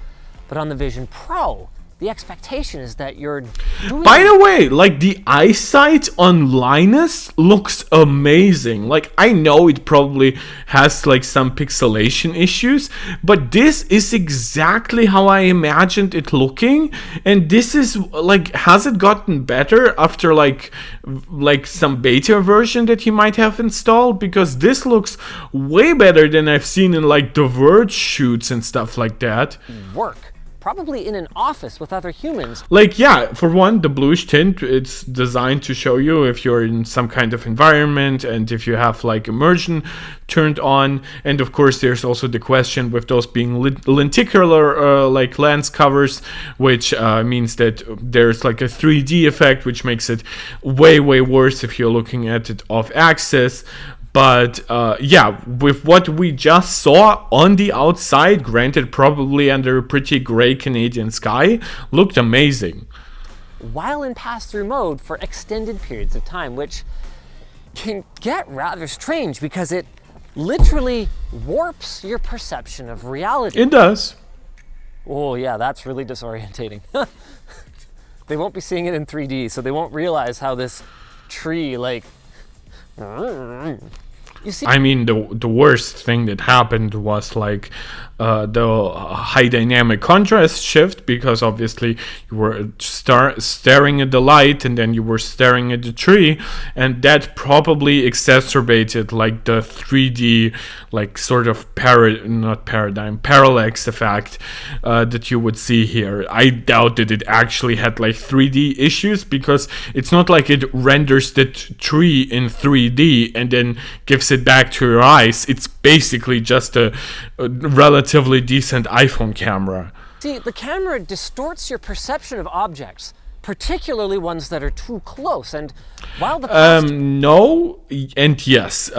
But on the Vision Pro, the expectation is that you're doing... By the way, like the eyesight on Linus looks amazing. Like, I know it probably has like some pixelation issues, but this is exactly how I imagined it looking. And this is like, has it gotten better after like some beta version that you might have installed? Because this looks way better than I've seen in like the Verge shoots and stuff like that. Work. Probably in an office with other humans. Like, yeah, for one, the bluish tint, it's designed to show you if you're in some kind of environment and if you have like immersion turned on. And of course, there's also the question with those being lenticular like lens covers, which means that there's like a 3D effect, which makes it way worse if you're looking at it off axis. But yeah, with what we just saw on the outside, granted probably under a pretty gray Canadian sky, looked amazing. While in pass-through mode for extended periods of time, which can get rather strange because it literally warps your perception of reality. It does. Oh yeah, that's really disorientating. They won't be seeing it in 3D, so they won't realize how this tree like... You see, I mean, the worst thing that happened was like the high dynamic contrast shift, because obviously you were staring at the light and then you were staring at the tree, and that probably exacerbated like the 3D like sort of parallax effect that you would see here. I doubt that it actually had like 3D issues, because it's not like it renders the tree in 3D and then gives it back to your eyes. It's basically just a relatively decent iPhone camera. See, the camera distorts your perception of objects, particularly ones that are too close. And while the no and yes.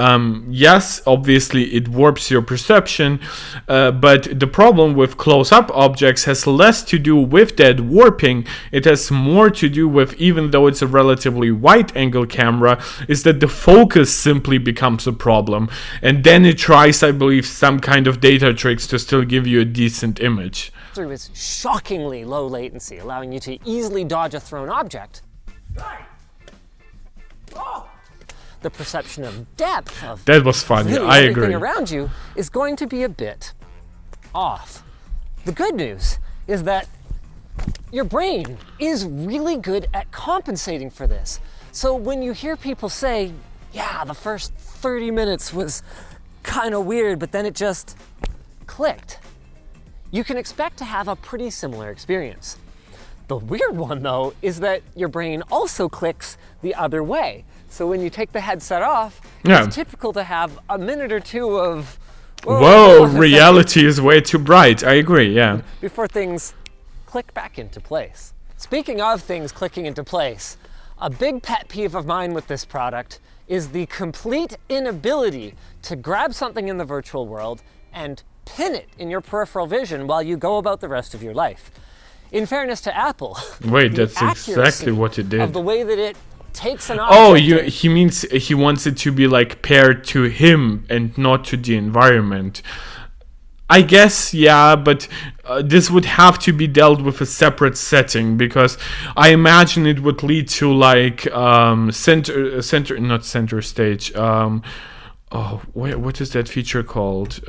Yes, obviously it warps your perception, but the problem with close-up objects has less to do with that warping. It has more to do with, even though it's a relatively wide-angle camera, is that the focus simply becomes a problem, and then it tries, I believe, some kind of data tricks to still give you a decent image. Through is shockingly low latency, allowing you to easily dodge a thrown object. The perception of depth of that was funny. really I everything agree. around you is going to be a bit off. The good news is that your brain is really good at compensating for this. So when you hear people say, yeah, the first 30 minutes was kind of weird, but then it just clicked, you can expect to have a pretty similar experience. The weird one, though, is that your brain also clicks the other way. So when you take the headset off, it's typical to have a minute or two of, whoa, reality is way too bright. I agree, yeah. Before things click back into place. Speaking of things clicking into place, a big pet peeve of mine with this product is the complete inability to grab something in the virtual world and pin it in your peripheral vision while you go about the rest of your life. In fairness to Apple, wait, that's exactly what it did. Of the way that it takes an object. He means he wants it to be like paired to him and not to the environment. I guess, yeah, but this would have to be dealt with a separate setting, because I imagine it would lead to like center stage. What is that feature called?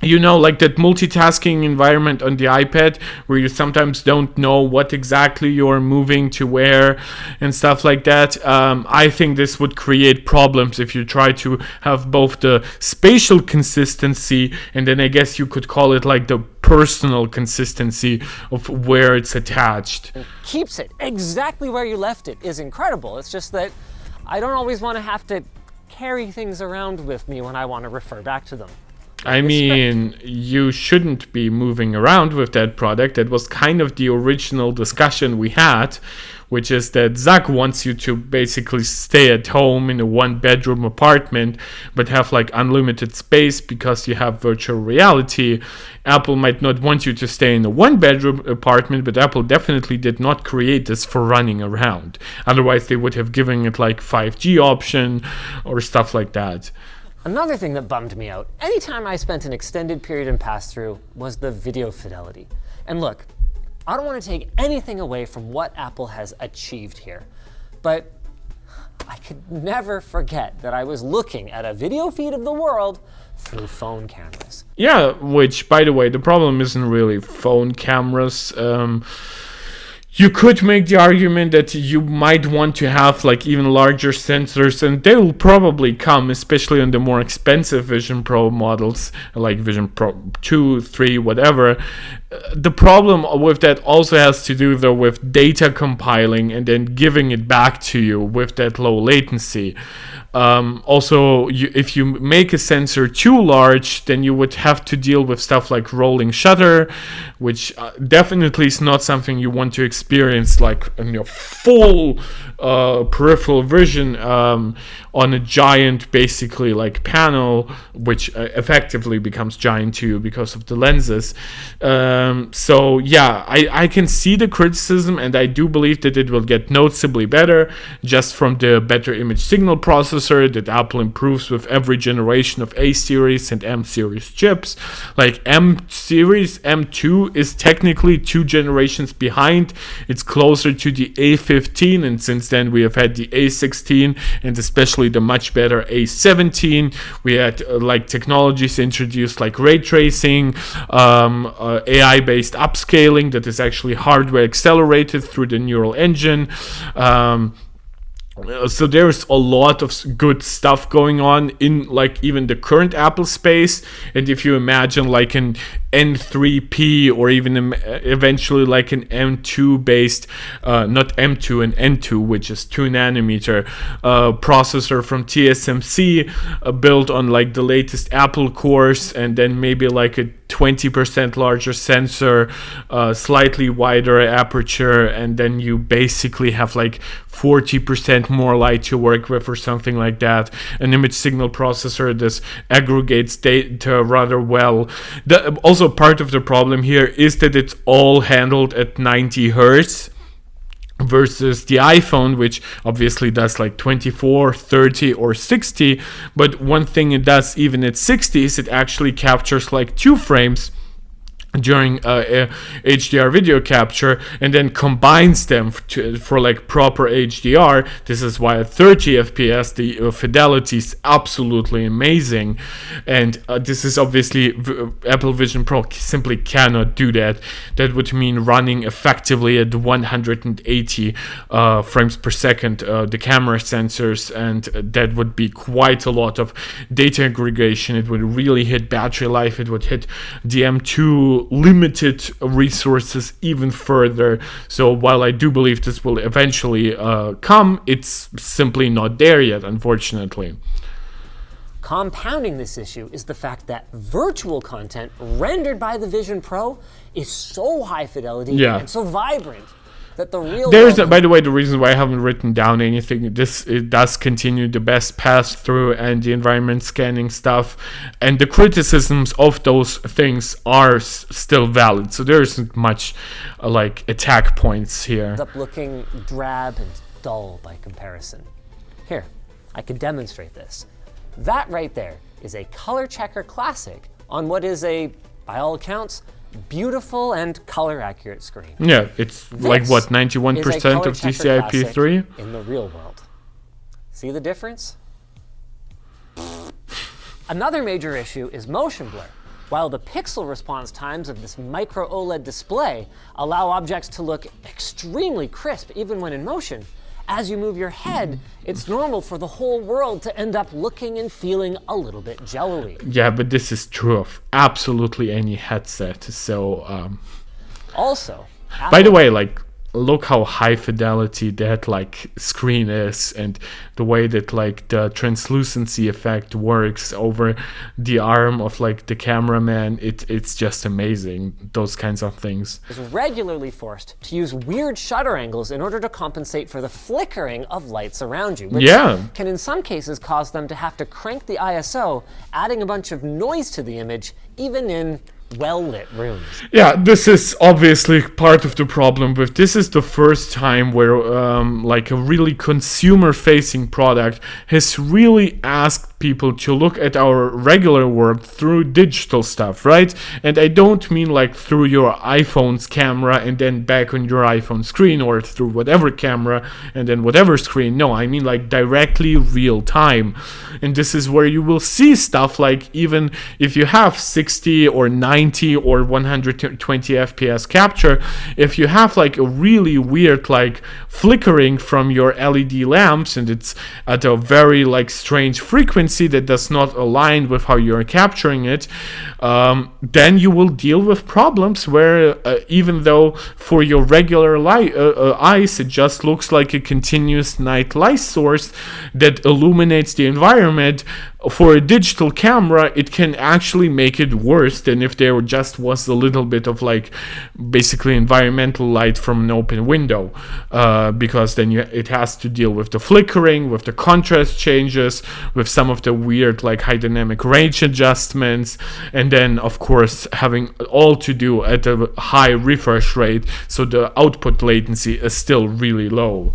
You know, like that multitasking environment on the iPad where you sometimes don't know what exactly you're moving to where and stuff like that. I think this would create problems if you try to have both the spatial consistency and then I guess you could call it like the personal consistency of where it's attached. Keeps it exactly where you left it is incredible. It's just that I don't always want to have to carry things around with me when I want to refer back to them. I mean, you shouldn't be moving around with that product. That was kind of the original discussion we had, which is that Zach wants you to basically stay at home in a one-bedroom apartment, but have like unlimited space because you have virtual reality. Apple might not want you to stay in a one-bedroom apartment, but Apple definitely did not create this for running around. Otherwise, they would have given it like 5G option or stuff like that. Another thing that bummed me out, anytime I spent an extended period in Passthrough, was the video fidelity. And look, I don't want to take anything away from what Apple has achieved here, but I could never forget that I was looking at a video feed of the world through phone cameras. Yeah, which, by the way, the problem isn't really phone cameras. You could make the argument that you might want to have like even larger sensors, and they will probably come, especially on the more expensive Vision Pro models, like Vision Pro 2, 3, whatever. The problem with that also has to do though with data compiling and then giving it back to you with that low latency. Also, if you make a sensor too large, then you would have to deal with stuff like rolling shutter, which definitely is not something you want to experience like in your full peripheral vision on a giant, basically like panel, which effectively becomes giant to you because of the lenses. So yeah, I can see the criticism, and I do believe that it will get noticeably better just from the better image signal processor that Apple improves with every generation of A series and M series chips. Like M series, M2 is technically 2 generations behind. It's closer to the A15, and since then we have had the A16 and especially the much better A17. We had like technologies introduced like ray tracing, AI-based upscaling that is actually hardware accelerated through the neural engine. So there's a lot of good stuff going on in like even the current Apple space, and if you imagine like an N3P or even eventually like an M2 based, not M2 and N2, which is 2 nanometer processor from TSMC, built on like the latest Apple cores, and then maybe like a 20% larger sensor, slightly wider aperture, and then you basically have like 40% more light to work with or something like that. An image signal processor that aggregates data rather well. Also part of the problem here is that it's all handled at 90 hertz versus the iPhone, which obviously does like 24, 30 or 60. But one thing it does even at 60 is it actually captures like 2 frames during HDR video capture, and then combines them for like proper HDR. This is why at 30 FPS the fidelity is absolutely amazing, and this is obviously Apple Vision Pro simply cannot do that. That would mean running effectively at 180 frames per second the camera sensors, and that would be quite a lot of data aggregation. It would really hit battery life, it would hit the M2 limited resources even further. So while I do believe this will eventually come, it's simply not there yet, unfortunately. Compounding this issue is the fact that virtual content rendered by the Vision Pro is so high fidelity and so vibrant that the real by the way, the reason why I haven't written down anything, it does continue the best pass-through and the environment scanning stuff, and the criticisms of those things are still valid, so there isn't much like attack points here. Ends up looking drab and dull by comparison. Here, I could demonstrate this. That right there is a color checker classic on what is a, by all accounts, beautiful and color accurate screen. Yeah, it's like what, 91% of DCI-P3 in the real world. See the difference? Another major issue is motion blur. While the pixel response times of this micro OLED display allow objects to look extremely crisp even when in motion, as you move your head, it's normal for the whole world to end up looking and feeling a little bit jello-y. Yeah, but this is true of absolutely any headset. So, also, by the way, like, look how high fidelity that like screen is, and the way that like the translucency effect works over the arm of like the cameraman. It's just amazing, those kinds of things. Is regularly forced to use weird shutter angles in order to compensate for the flickering of lights around you, which can in some cases cause them to have to crank the ISO, adding a bunch of noise to the image even in well-lit rooms. Yeah, this is obviously part of the problem with this. Is the first time where like a really consumer-facing product has really asked people to look at our regular world through digital stuff, right? And I don't mean like through your iPhone's camera and then back on your iPhone screen, or through whatever camera and then whatever screen. No, I mean like directly real time. And this is where you will see stuff like, even if you have 60 or 90 or 120 FPS capture, if you have like a really weird like flickering from your LED lamps, and it's at a very like strange frequency that does not align with how you're capturing it, then you will deal with problems where even though for your regular eyes it just looks like a continuous night light source that illuminates the environment, for a digital camera it can actually make it worse than if there just was a little bit of like basically environmental light from an open window, because then it has to deal with the flickering, with the contrast changes, with some of the weird like high dynamic range adjustments, and then of course having all to do at a high refresh rate, so the output latency is still really low.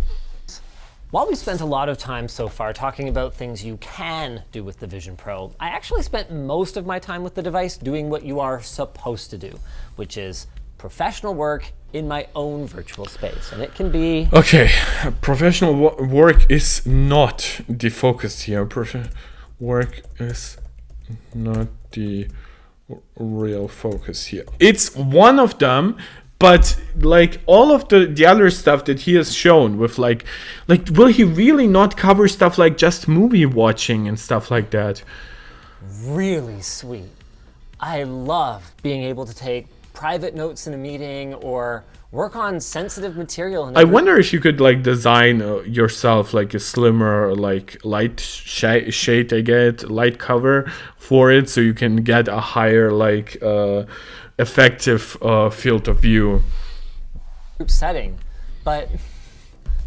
While we spent a lot of time so far talking about things you can do with the Vision Pro, I actually spent most of my time with the device doing what you are supposed to do, which is professional work in my own virtual space. And it can be... Okay, professional work is not the focus here. Work is not the real focus here. It's one of them, but like all of the other stuff that he has shown with like will he really not cover stuff like just movie watching and stuff like that? Really sweet. I love being able to take private notes in a meeting or work on sensitive material. I wonder if you could like design yourself like a slimmer like light shade, light cover for it, so you can get a higher like effective field of view. Group setting, but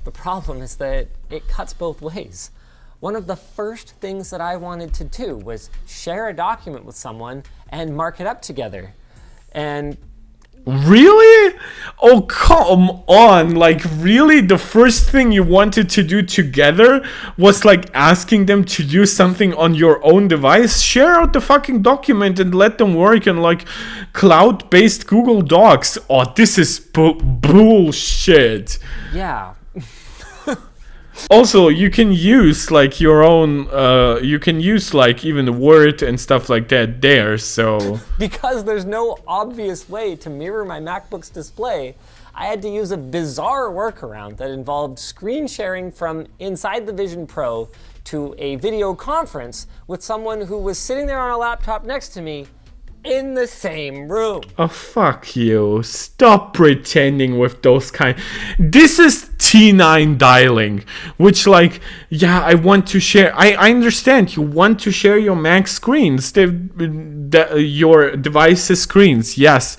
the problem is that it cuts both ways. One of the first things that I wanted to do was share a document with someone and mark it up together. And Really? Oh, come on. Like, really? The first thing you wanted to do together was like asking them to do something on your own device? Share out the fucking document and let them work on like cloud-based Google Docs. Oh, this is bullshit. Yeah. Also, you can use like your own, you can use like even Word and stuff like that there, so. Because there's no obvious way to mirror my MacBook's display, I had to use a bizarre workaround that involved screen sharing from inside the Vision Pro to a video conference with someone who was sitting there on a laptop next to me in the same room. Oh, fuck you. Stop pretending with those kind. This is T9 dialing, which like, yeah, I want to share. I understand you want to share your Mac screens, your device's screens, yes.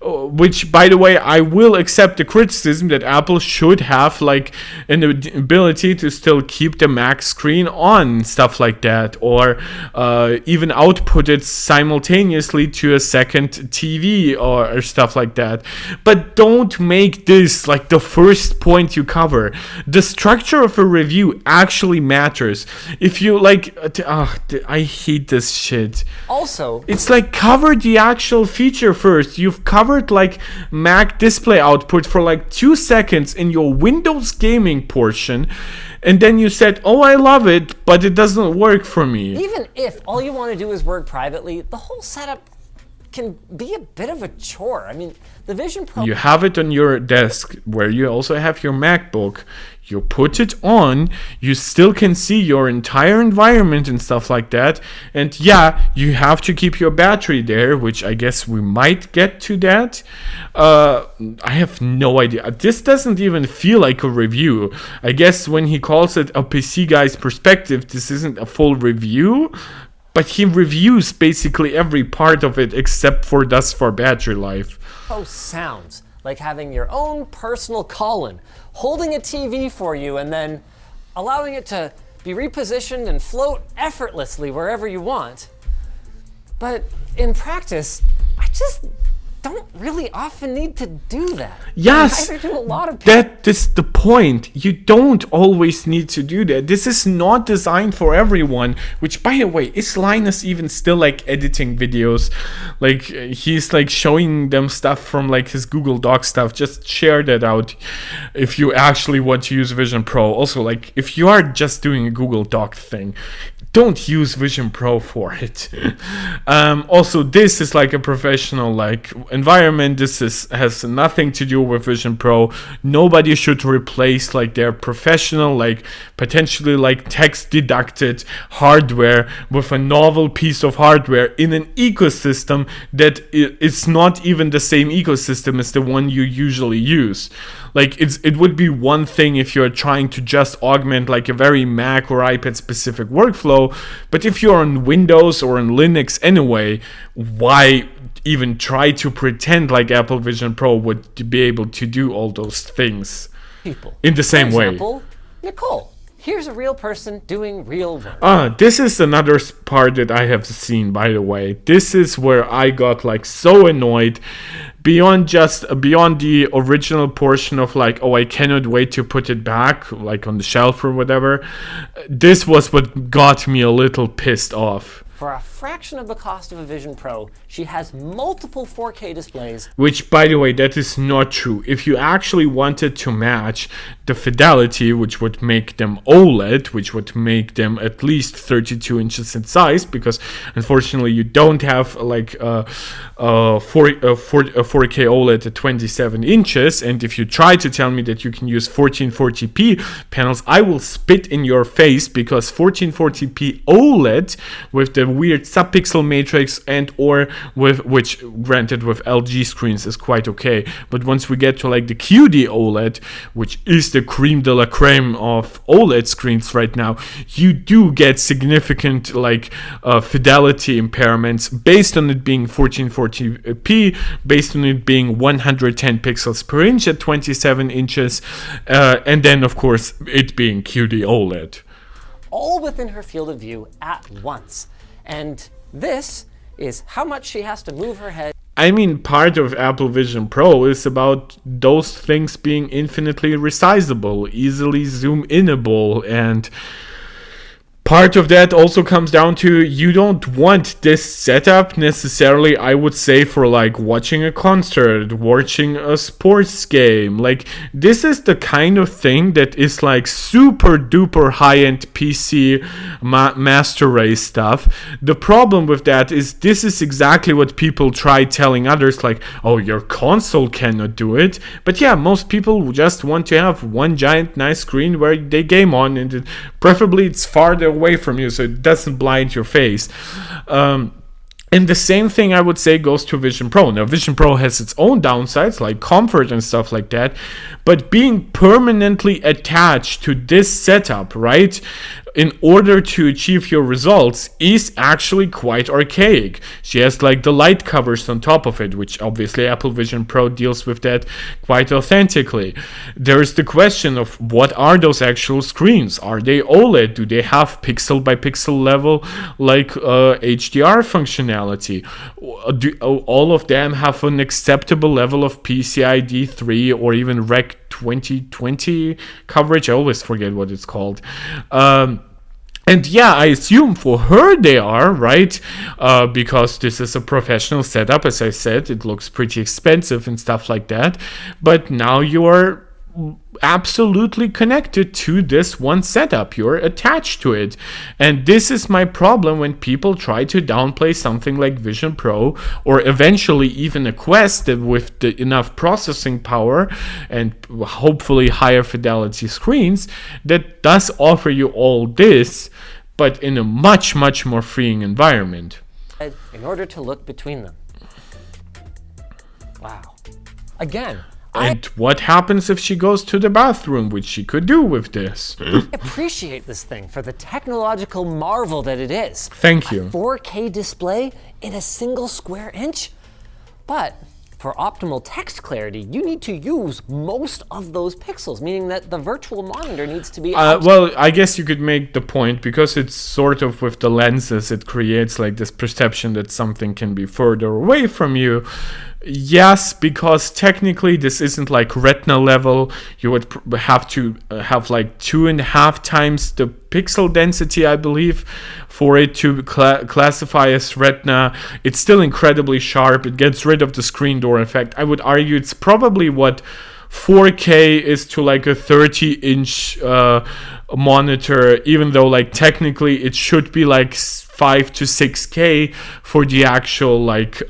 Which, by the way, I will accept the criticism that Apple should have like an ability to still keep the Mac screen on, stuff like that, or even output it simultaneously to a second TV or stuff like that. But don't make this like the first point you cover. The structure of a review actually matters. If you like, I hate this shit. Also, it's like cover the actual feature first. You've covered like Mac display output for like 2 seconds in your Windows gaming portion, and then you said, oh, I love it, but it doesn't work for me. even if all you want to do is work privately, the whole setup can be a bit of a chore. I mean, the Vision Pro... You have it on your desk where you also have your MacBook. You put it on, you still can see your entire environment and stuff like that. And yeah, you have to keep your battery there, which I guess we might get to that. I have no idea. This doesn't even feel like a review. I guess when he calls it a PC guy's perspective, this isn't a full review. But he reviews basically every part of it except for thus far battery life. sounds like having your own personal Colin holding a TV for you and then allowing it to be repositioned and float effortlessly wherever you want. But in practice, I just don't really often need to do that. Yes, Neither do a lot of people. that is the point. You don't always need to do that. This is not designed for everyone, which, by the way, is Linus even still like editing videos? Like he's like showing them stuff from like his Google Doc stuff. Just share that out if you actually want to use Vision Pro. Also, like if you are just doing a Google Doc thing, don't use Vision Pro for it. Also, this is like a professional like environment. This has nothing to do with Vision Pro. Nobody should replace like their professional, like potentially like tax deducted hardware with a novel piece of hardware in an ecosystem that it's not even the same ecosystem as the one you usually use. Like it would be one thing if you're trying to just augment like a very Mac or iPad specific workflow, but if you're on Windows or on Linux anyway, why even try to pretend like Apple Vision Pro would be able to do all those things People. in the same For way? example, Nicole. Here's a real person doing real work. This is another part that I have seen, by the way. This is where I got like so annoyed beyond the original portion of like, oh, I cannot wait to put it back like on the shelf or whatever. This was what got me a little pissed off. For a fraction of the cost of a Vision Pro, she has multiple 4K displays. Which, by the way, that is not true. If you actually wanted to match the fidelity, which would make them OLED, which would make them at least 32 inches in size, because unfortunately you don't have like a 4K OLED at 27 inches, and if you try to tell me that you can use 1440p panels, I will spit in your face, because 1440p OLED with the weird subpixel matrix and or with which granted with LG screens is quite okay, but once we get to like the QD OLED, which is the creme de la creme of OLED screens right now, you do get significant like fidelity impairments based on it being 1440p, based on it being 110 pixels per inch at 27 inches, and then of course it being QD OLED. All within her field of view at once. And this is how much she has to move her head. I mean, part of Apple Vision Pro is about those things being infinitely resizable, easily zoom-inable, and part of that also comes down to you don't want this setup necessarily, I would say, for like watching a concert, watching a sports game. Like, this is the kind of thing that is like super duper high-end PC master race stuff. The problem with that is this is exactly what people try telling others, like, oh, your console cannot do it. But yeah, most people just want to have one giant nice screen where they game on, and preferably it's farther away from you so it doesn't blind your face. And the same thing I would say goes to Vision Pro. Now, Vision Pro has its own downsides like comfort and stuff like that, but being permanently attached to this setup, right, in order to achieve your results is actually quite archaic. She has like the light covers on top of it, which obviously Apple Vision Pro deals with that quite authentically. There's the question of what are those actual screens? Are they OLED? Do they have pixel by pixel level like HDR functionality? Do all of them have an acceptable level of PCIe 3 or even Rec 2020 coverage? I always forget what it's called. And yeah, I assume for her they are, right? Because this is a professional setup. As I said, it looks pretty expensive and stuff like that. But now you are absolutely connected to this one setup. You're attached to it. And this is my problem when people try to downplay something like Vision Pro, or eventually even a Quest with enough processing power and hopefully higher fidelity screens that does offer you all this, but in a much, much more freeing environment. In order to look between them. Wow. Again, and what happens if she goes to the bathroom, which she could do with this? I appreciate this thing for the technological marvel that it is. Thank you. A 4K display in a single square inch? But for optimal text clarity, you need to use most of those pixels, meaning that the virtual monitor needs to be... well, I guess you could make the point, because it's sort of with the lenses, it creates like this perception that something can be further away from you. Yes, because technically this isn't like retina level. You would have to have like 2.5 times the pixel density, I believe, for it to classify as retina. It's still incredibly sharp. It gets rid of the screen door effect. I would argue it's probably what 4K is to like a 30-inch monitor, even though like technically it should be like 5 to 6K for the actual like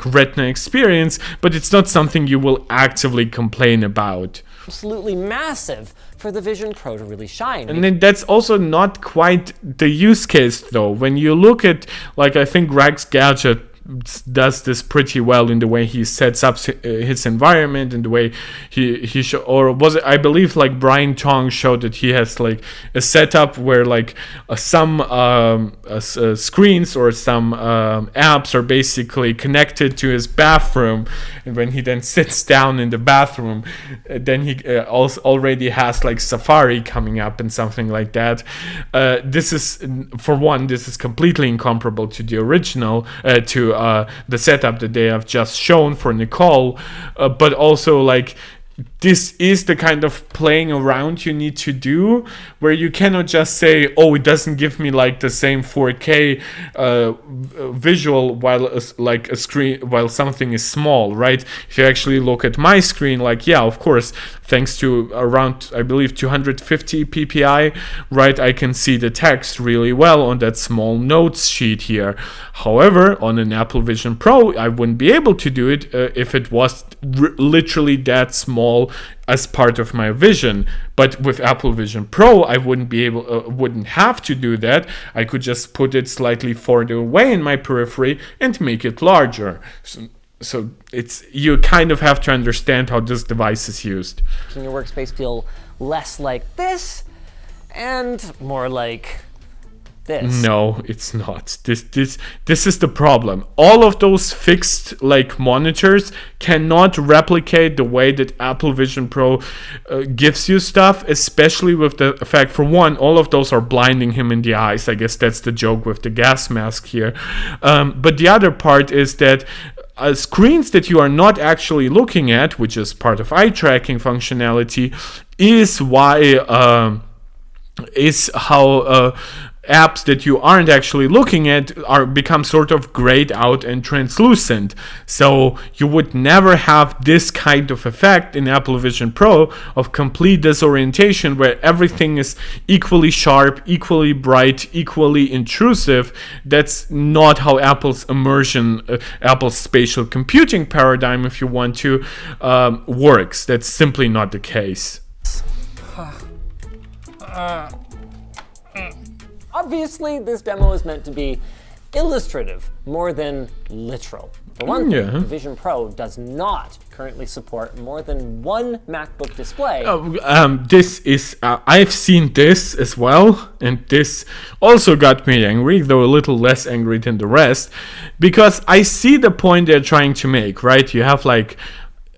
retina experience, but it's not something you will actively complain about. Absolutely massive for the Vision Pro to really shine. And then that's also not quite the use case though. When you look at, like, I think Greg's Gadget does this pretty well in the way he sets up his environment and the way he or was it, I believe like Brian Tong showed that he has like a setup where like some screens or some apps are basically connected to his bathroom, and when he then sits down in the bathroom, then he also already has like Safari coming up and something like that. This is, for one, this is completely incomparable to the original, to the setup that they have just shown for Nicole, but also like this is the kind of playing around you need to do, where you cannot just say, oh, it doesn't give me like the same 4K visual while like a screen while something is small, right? If you actually look at my screen, like, yeah, of course, thanks to around, I believe, 250 ppi, right, I can see the text really well on that small notes sheet here. However, on an Apple Vision Pro, I wouldn't be able to do it if it was literally that small as part of my vision. But with Apple Vision Pro, I wouldn't have to do that. I could just put it slightly further away in my periphery and make it larger. So it's, you kind of have to understand how this device is used. Making your workspace feel less like this and more like this. No, it's not. This is the problem. All of those fixed like monitors cannot replicate the way that Apple Vision Pro gives you stuff, especially with the fact, for one, all of those are blinding him in the eyes. I guess that's the joke with the gas mask here. But the other part is that screens that you are not actually looking at, which is part of eye tracking functionality, is how apps that you aren't actually looking at become sort of grayed out and translucent. So you would never have this kind of effect in Apple Vision Pro of complete disorientation, where everything is equally sharp, equally bright, equally intrusive. That's not how Apple's immersion, Apple's spatial computing paradigm, if you want to, works. That's simply not the case. Obviously, this demo is meant to be illustrative more than literal. For one thing, the Vision Pro does not currently support more than one MacBook display. This is, I've seen this as well, and this also got me angry, though a little less angry than the rest, because I see the point they're trying to make, right? You have like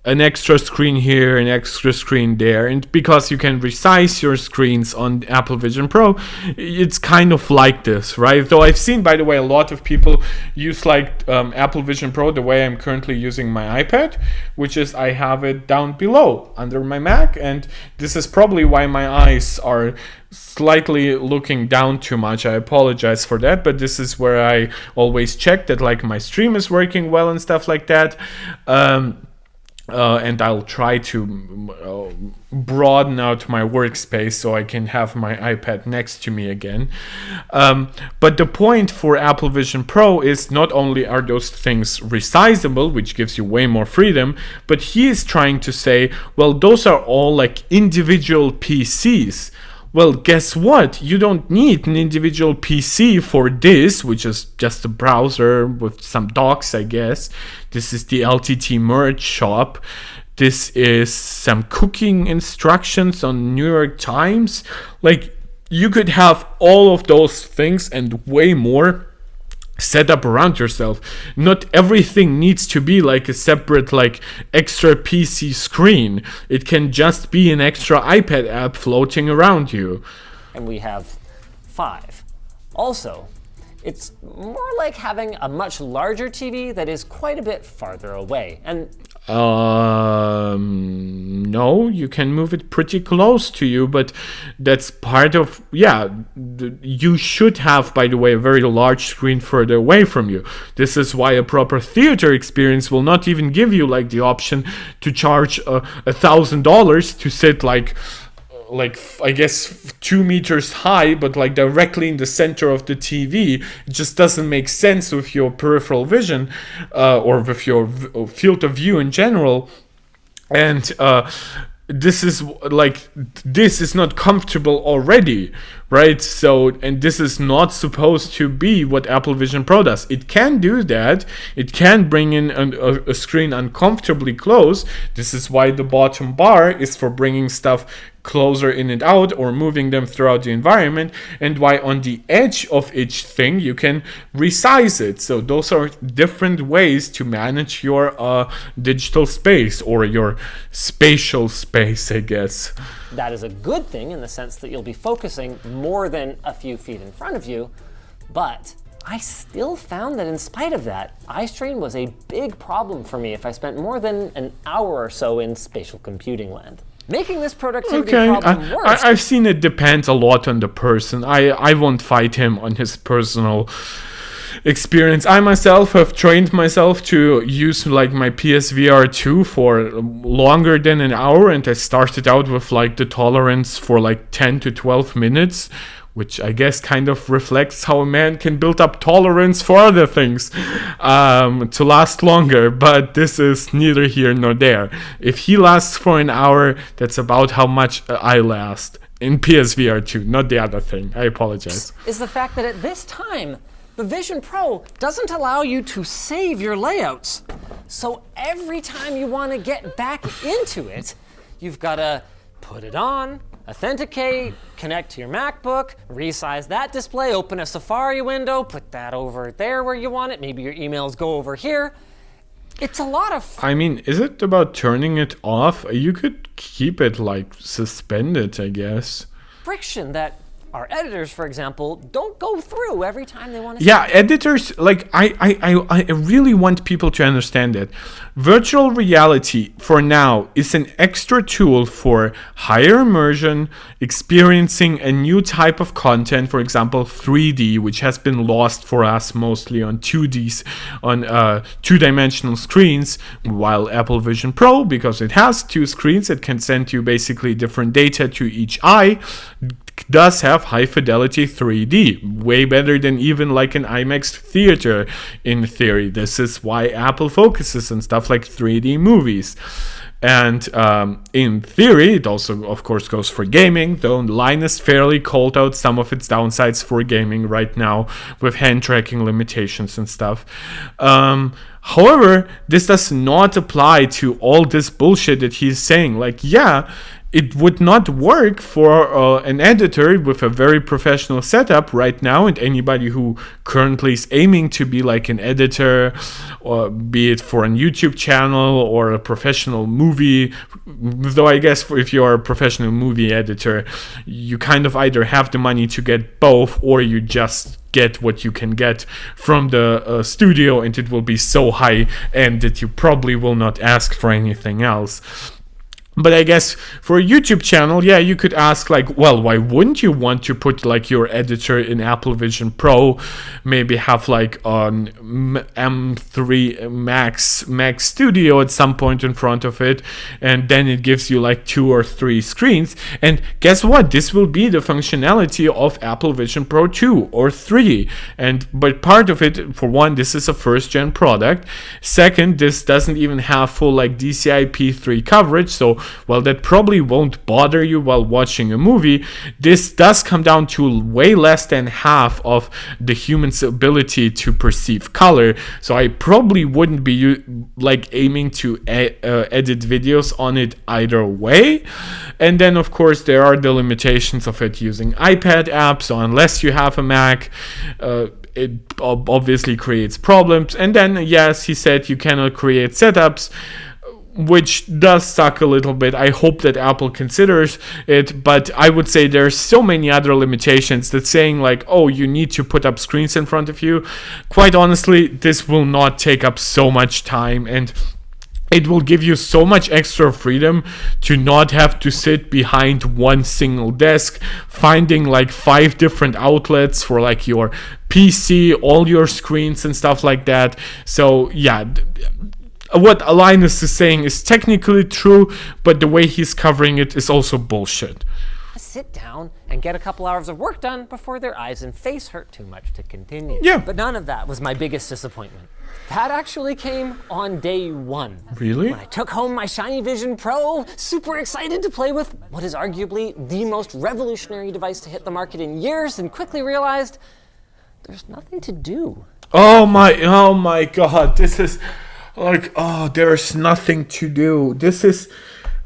an extra screen here, an extra screen there, and because you can resize your screens on Apple Vision Pro, it's kind of like this, right? Though I've seen, by the way, a lot of people use like Apple Vision Pro the way I'm currently using my iPad, which is I have it down below under my Mac, and this is probably why my eyes are slightly looking down too much. I apologize for that, but this is where I always check that like my stream is working well and stuff like that. And I'll try to broaden out my workspace so I can have my iPad next to me again. But the point for Apple Vision Pro is not only are those things resizable, which gives you way more freedom, but he is trying to say, well, those are all like individual PCs. Well, guess what? You don't need an individual PC for this, which is just a browser with some docs, I guess. This is the LTT merge shop. This is some cooking instructions on New York Times. Like, you could have all of those things and way more set up around yourself. Not everything needs to be like a separate like extra PC screen. It can just be an extra iPad app floating around you. And we have 5. Also, it's more like having a much larger TV that is quite a bit farther away. And no, you can move it pretty close to you, but that's part of, you should have, by the way, a very large screen further away from you. This is why a proper theater experience will not even give you like the option to charge $1,000 to sit like I guess 2 meters high, but like directly in the center of the TV. It just doesn't make sense with your peripheral vision or with your field of view in general. And this is not comfortable already, right? So, and this is not supposed to be what Apple Vision Pro does. It can do that. It can bring in a screen uncomfortably close. This is why the bottom bar is for bringing stuff closer in and out or moving them throughout the environment, and why on the edge of each thing you can resize it. So those are different ways to manage your digital space or your spatial space, I guess. that is a good thing in the sense that you'll be focusing more than a few feet in front of you, but I still found that in spite of that, eye strain was a big problem for me if I spent more than an hour or so in spatial computing land. Making this productivity problem worse. I've seen it depends a lot on the person. I won't fight him on his personal experience. I myself have trained myself to use like my PSVR 2 for longer than an hour, and I started out with like the tolerance for like 10 to 12 minutes, which I guess kind of reflects how a man can build up tolerance for other things to last longer, but this is neither here nor there. If he lasts for an hour, that's about how much I last in PSVR 2, not the other thing. I apologize. Is the fact that at this time, the Vision Pro doesn't allow you to save your layouts. So every time you want to get back into it, you've got to put it on, authenticate, connect to your MacBook, resize that display, open a Safari window, put that over there where you want it. Maybe your emails go over here. It's a lot of I mean, is it about turning it off? You could keep it like suspended, I guess. friction that Our editors, for example, don't go through every time they want to. Yeah, editors, like, I really want people to understand that virtual reality for now is an extra tool for higher immersion, experiencing a new type of content, for example 3D, which has been lost for us mostly on 2Ds, on two-dimensional screens, while Apple Vision Pro, because it has two screens, it can send you basically different data to each eye, does have high fidelity 3D, way better than even like an IMAX theater in theory. This is why Apple focuses on stuff like 3D movies. And in theory, it also, of course, goes for gaming, though Linus fairly called out some of its downsides for gaming right now with hand tracking limitations and stuff. However, this does not apply to all this bullshit that he's saying. Like, yeah, it would not work for an editor with a very professional setup right now, and anybody who currently is aiming to be like an editor, or be it for a YouTube channel or a professional movie, though I guess if you're a professional movie editor, you kind of either have the money to get both, or you just get what you can get from the studio, and it will be so high end that you probably will not ask for anything else. But I guess for a YouTube channel, yeah, you could ask like, well, why wouldn't you want to put like your editor in Apple Vision Pro, maybe have like an M3 Max Studio at some point in front of it, and then it gives you like 2 or 3 screens. And guess what? This will be the functionality of Apple Vision Pro 2 or 3. But part of it, for one, this is a first gen product. Second, this doesn't even have full like DCI-P3 coverage, so while that probably won't bother you while watching a movie, this does come down to way less than half of the human's ability to perceive color. So I probably wouldn't be like aiming to edit videos on it either way. And then of course there are the limitations of it using iPad apps. So unless you have a Mac, it obviously creates problems. And then yes, he said you cannot create setups, which does suck a little bit. I hope that Apple considers it, but I would say there's so many other limitations that saying like, oh, you need to put up screens in front of you. Quite honestly, this will not take up so much time, and it will give you so much extra freedom to not have to sit behind one single desk, finding like 5 different outlets for like your PC, all your screens and stuff like that. So yeah, what Linus is saying is technically true, but the way he's covering it is also bullshit. Sit down and get a couple hours of work done before their eyes and face hurt too much to continue. Yeah. But none of that was my biggest disappointment. That actually came on day 1. Really? When I took home my shiny Vision Pro, super excited to play with what is arguably the most revolutionary device to hit the market in years, and quickly realized there's nothing to do. Oh my god, this is like, oh, there's nothing to do. This is,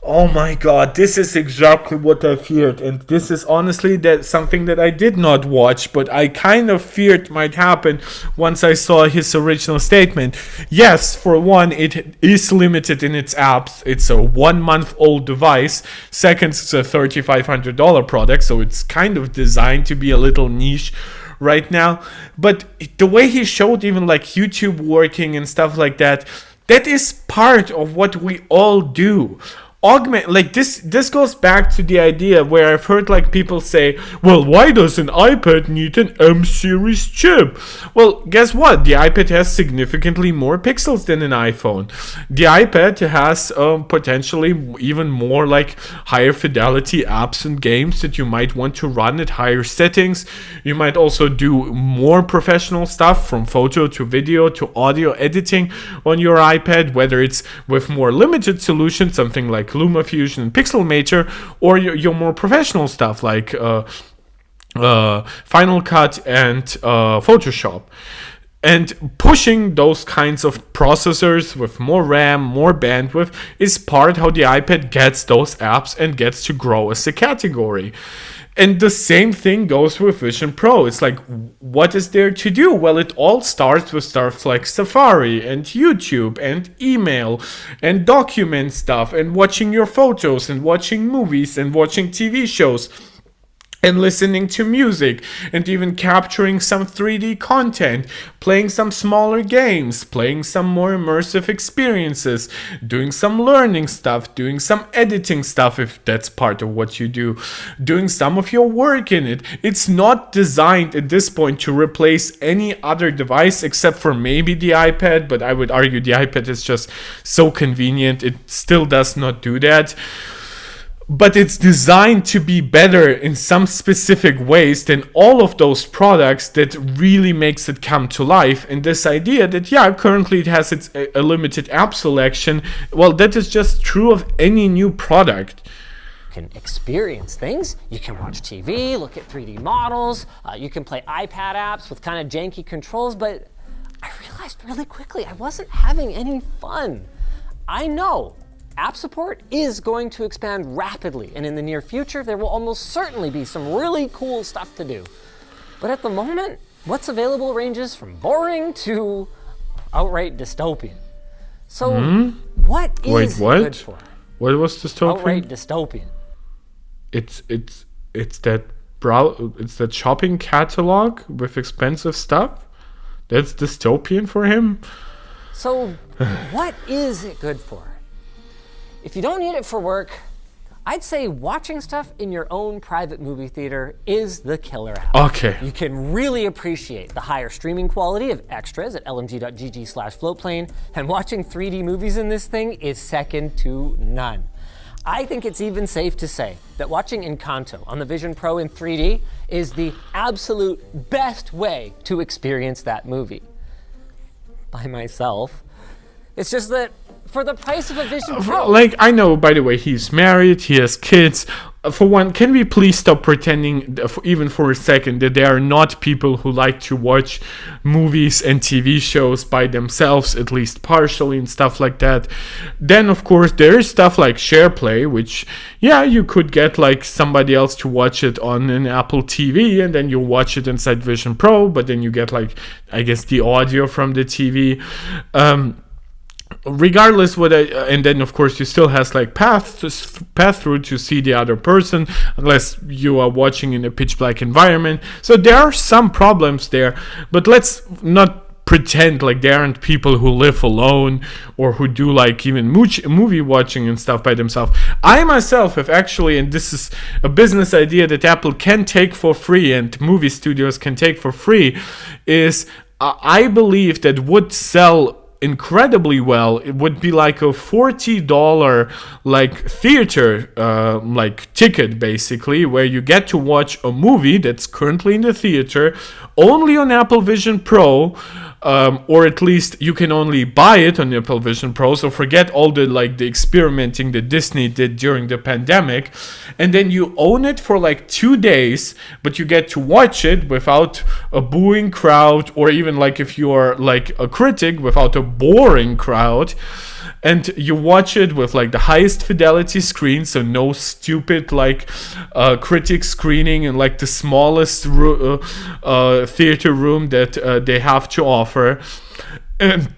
oh my god, this is exactly what I feared. And this is honestly something that I did not watch, but I kind of feared might happen once I saw his original statement. Yes, for one, it is limited in its apps. It's a 1-month-old device. Second, it's a $3,500 product, so it's kind of designed to be a little niche right now. But the way he showed even like YouTube working and stuff like that, that is part of what we all do. Augment, like this goes back to the idea where I've heard like people say, well, why does an iPad need an M series chip? Well, guess what? The iPad has significantly more pixels than an iPhone. The iPad has potentially even more like higher fidelity apps and games that you might want to run at higher settings. You might also do more professional stuff, from photo to video to audio editing on your iPad, whether it's with more limited solutions, something like LumaFusion and Pixelmator, or your more professional stuff like Final Cut and Photoshop. And pushing those kinds of processors with more RAM, more bandwidth is part how the iPad gets those apps and gets to grow as a category. And the same thing goes with Vision Pro. It's like, what is there to do? Well, it all starts with stuff like Safari and YouTube and email and document stuff and watching your photos and watching movies and watching TV shows. and listening to music, and even capturing some 3D content, playing some smaller games, playing some more immersive experiences, doing some learning stuff, doing some editing stuff if that's part of what you do, doing some of your work in it. It's not designed at this point to replace any other device except for maybe the iPad, but I would argue the iPad is just so convenient, it still does not do that. But it's designed to be better in some specific ways than all of those products that really makes it come to life. And this idea that, yeah, currently it has a limited app selection, well, that is just true of any new product. You can experience things. You can watch TV, look at 3D models. You can play iPad apps with kind of janky controls. But I realized really quickly I wasn't having any fun. I know app support is going to expand rapidly, and in the near future, there will almost certainly be some really cool stuff to do. But at the moment, what's available ranges from boring to outright dystopian. So what is it good for? What was dystopian? Outright dystopian. It's that shopping catalog with expensive stuff. That's dystopian for him. So what is it good for? If you don't need it for work, I'd say watching stuff in your own private movie theater is the killer app. Okay. You can really appreciate the higher streaming quality of extras at lmg.gg/floatplane, and watching 3D movies in this thing is second to none. I think it's even safe to say that watching Encanto on the Vision Pro in 3D is the absolute best way to experience that movie. By myself. It's just that for the price of a Vision Pro. Like, I know, by the way, he's married, he has kids. For one, can we please stop pretending, even for a second, that there are not people who like to watch movies and TV shows by themselves, at least partially, and stuff like that. Then, of course, there is stuff like SharePlay, which, yeah, you could get like somebody else to watch it on an Apple TV, and then you watch it inside Vision Pro, but then you get, like, I guess, the audio from the TV. Regardless and then of course you still has like Passthrough to see the other person, unless you are watching in a pitch black environment. So there are some problems there, but let's not pretend like there aren't people who live alone or who do like even movie watching and stuff by themselves. I myself have actually, and this is a business idea that Apple can take for free and movie studios can take for free, is I believe that would sell incredibly well. It would be like a $40 like theater like ticket, basically, where you get to watch a movie that's currently in the theater only on Apple Vision Pro, or at least you can only buy it on Apple Vision Pro. So forget all the experimenting that Disney did during the pandemic, and then you own it for like 2 days, but you get to watch it without a booing crowd, or even like if you are like a critic, without a boring crowd. And you watch it with like the highest fidelity screen, so no stupid like critic screening and like the smallest theater room that they have to offer. And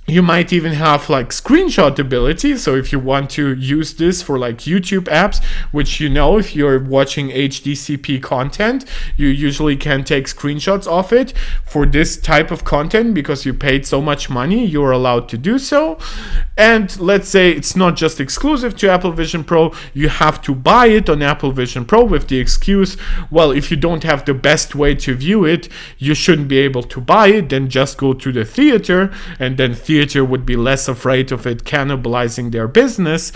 you might even have like screenshot ability, so if you want to use this for like YouTube apps, which, you know, if you're watching HDCP content, you usually can take screenshots of it. For this type of content, because you paid so much money, you're allowed to do so. And let's say it's not just exclusive to Apple Vision Pro, you have to buy it on Apple Vision Pro with the excuse, well, if you don't have the best way to view it, you shouldn't be able to buy it, then just go to the theater, and then theater would be less afraid of it cannibalizing their business.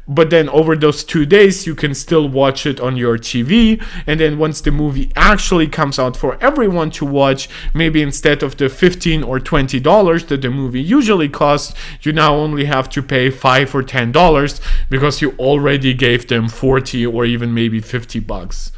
But then over those 2 days, you can still watch it on your TV. And then once the movie actually comes out for everyone to watch, maybe instead of the $15 or $20 that the movie usually costs, you now only have to pay $5 or $10 because you already gave them $40 or even maybe $50.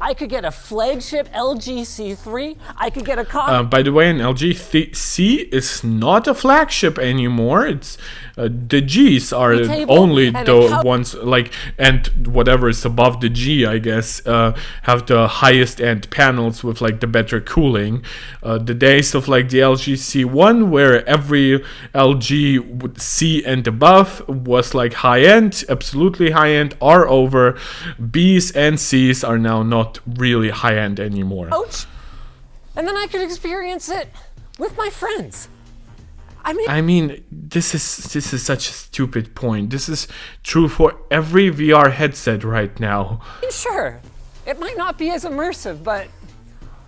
I could get a flagship LG C3. I could get a By the way, an LG C is not a flagship anymore. It's the Gs are table only and a the cup. ones like, and whatever is above the G, I guess, have the highest end panels with like the better cooling. The days of like the LG C1, where every LG C and above was like high end, absolutely high end, are over. Bs and Cs are now not really high end anymore. couch, and then I could experience it with my friends. I mean, this is such a stupid point. This is true for every VR headset right now. Sure, it might not be as immersive, but